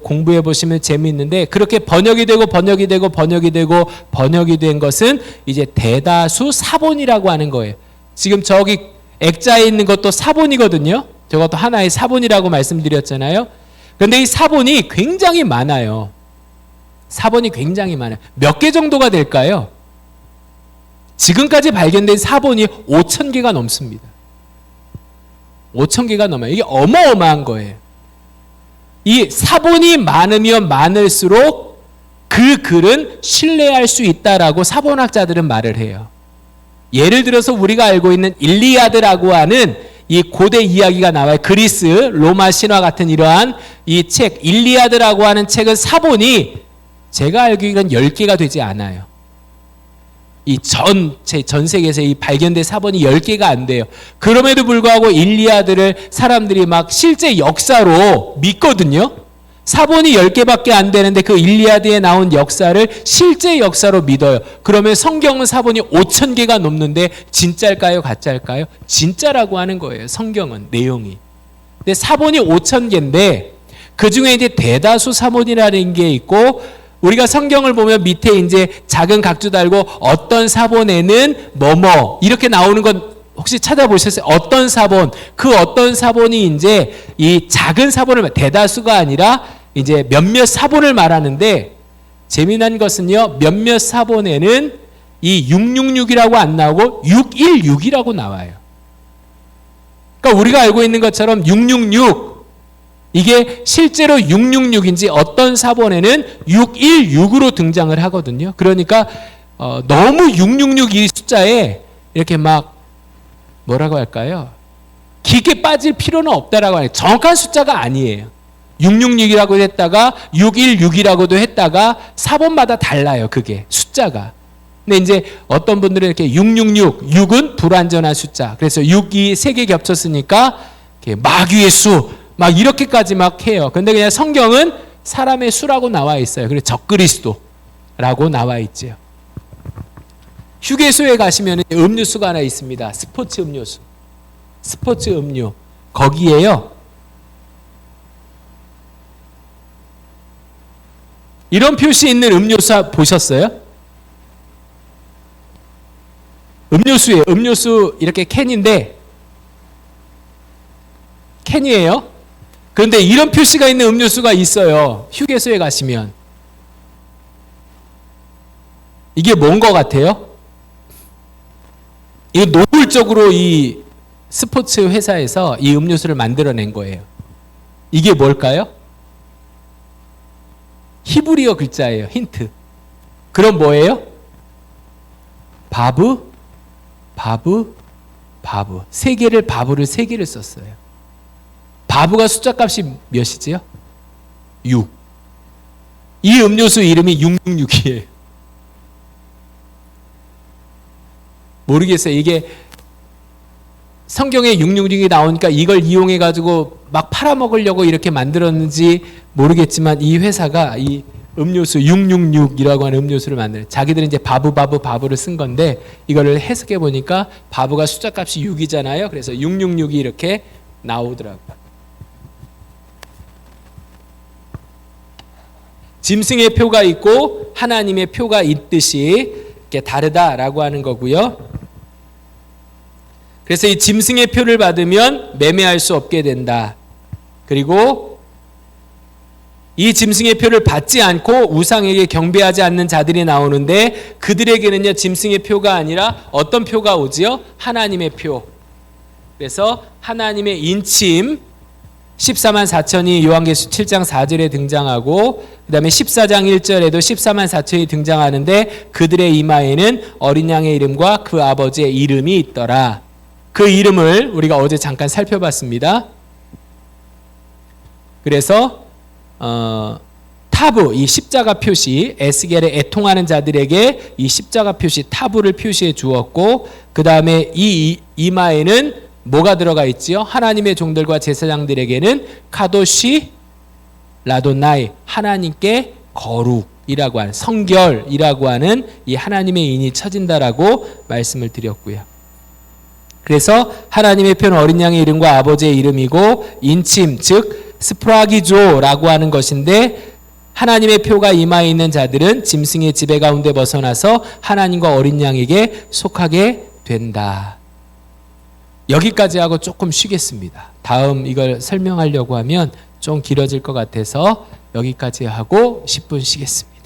공부해 보시면 재미있는데 그렇게 번역이 되고 번역이 되고 번역이 되고 번역이 된 것은 이제 대다수 사본이라고 하는 거예요. 지금 저기 액자에 있는 것도 사본이거든요. 저것도 하나의 사본이라고 말씀드렸잖아요. 그런데 이 사본이 굉장히 많아요. 사본이 굉장히 많아요. 몇 개 정도가 될까요? 지금까지 발견된 사본이 5,000개가 넘습니다. 5,000개가 넘어요. 이게 어마어마한 거예요. 이 사본이 많으면 많을수록 그 글은 신뢰할 수 있다라고 사본학자들은 말을 해요. 예를 들어서 우리가 알고 있는 일리아드라고 하는 이 고대 이야기가 나와요. 그리스, 로마 신화 같은 이러한 이 책, 일리아드라고 하는 책은 사본이 제가 알기로는 10개가 되지 않아요. 이 전 세계에서 이 발견된 사본이 10개가 안 돼요. 그럼에도 불구하고 일리아드를 사람들이 막 실제 역사로 믿거든요. 사본이 10개밖에 안 되는데 그 일리아드에 나온 역사를 실제 역사로 믿어요. 그러면 성경은 사본이 5,000개가 넘는데 진짜일까요? 가짜일까요? 진짜라고 하는 거예요. 성경은 내용이. 근데 사본이 5,000개인데 그 중에 이제 대다수 사본이라는 게 있고 우리가 성경을 보면 밑에 이제 작은 각주 달고 어떤 사본에는 뭐뭐 이렇게 나오는 건 혹시 찾아보셨어요? 어떤 사본, 그 어떤 사본이 이제 이 작은 사본을 대다수가 아니라 이제 몇몇 사본을 말하는데 재미난 것은요. 몇몇 사본에는 이 666이라고 안 나오고 616이라고 나와요. 그러니까 우리가 알고 있는 것처럼 666 이게 실제로 666인지 어떤 사본에는 616으로 등장을 하거든요. 그러니까 너무 666 이 숫자에 이렇게 막 뭐라고 할까요? 깊게 빠질 필요는 없다라고 하는 정확한 숫자가 아니에요. 666이라고 했다가 616이라고도 했다가 사본마다 달라요. 그게 숫자가. 근데 이제 어떤 분들은 이렇게 666, 6은 불완전한 숫자. 그래서 6이 3개 겹쳤으니까 마귀의 수, 막 이렇게까지 막 해요. 근데 그냥 성경은 사람의 수라고 나와 있어요. 그래서 적그리스도라고 나와 있죠. 휴게소에 가시면 음료수가 하나 있습니다. 스포츠 음료수. 스포츠 음료. 거기에요. 이런 표시 있는 음료수 보셨어요? 음료수예요. 음료수 이렇게 캔인데 캔이에요. 그런데 이런 표시가 있는 음료수가 있어요. 휴게소에 가시면. 이게 뭔 것 같아요? 이거 노골적으로 이 스포츠 회사에서 이 음료수를 만들어낸 거예요. 이게 뭘까요? 히브리어 글자예요. 힌트. 그럼 뭐예요? 바브. 3개를 바브를 3개를 썼어요. 바브가 숫자 값이 몇이지요? 6. 이 음료수 이름이 666이에요. 모르겠어요. 이게 성경에 666이 나오니까 이걸 이용해 가지고 막 팔아먹으려고 이렇게 만들었는지 모르겠지만 이 회사가 이 음료수 666이라고 하는 음료수를 만들어요. 자기들은 이제 바브를 쓴 건데 이거를 해석해 보니까 바브가 숫자 값이 6이잖아요. 그래서 666이 이렇게 나오더라고요. 짐승의 표가 있고 하나님의 표가 있듯이 이렇게 다르다라고 하는 거고요. 그래서 이 짐승의 표를 받으면 매매할 수 없게 된다. 그리고 이 짐승의 표를 받지 않고 우상에게 경배하지 않는 자들이 나오는데 그들에게는요 짐승의 표가 아니라 어떤 표가 오지요? 하나님의 표. 그래서 하나님의 인침 14만 4천이 요한계시록 7장 4절에 등장하고 그 다음에 14장 1절에도 14만 4천이 등장하는데 그들의 이마에는 어린 양의 이름과 그 아버지의 이름이 있더라. 그 이름을 우리가 어제 잠깐 살펴봤습니다. 그래서 타부, 이 십자가 표시, 에스겔에 애통하는 자들에게 이 십자가 표시, 타부를 표시해 주었고 그 다음에 이 이마에는 뭐가 들어가 있지요? 하나님의 종들과 제사장들에게는 카도시 라도나이, 하나님께 거룩이라고 하는 성결이라고 하는 이 하나님의 인이 쳐진다라고 말씀을 드렸고요. 그래서 하나님의 표는 어린 양의 이름과 아버지의 이름이고 인침, 즉 스프라기조라고 하는 것인데 하나님의 표가 이마에 있는 자들은 짐승의 지배 가운데 벗어나서 하나님과 어린 양에게 속하게 된다. 여기까지 하고 조금 쉬겠습니다. 다음 이걸 설명하려고 하면 좀 길어질 것 같아서 여기까지 하고 10분 쉬겠습니다.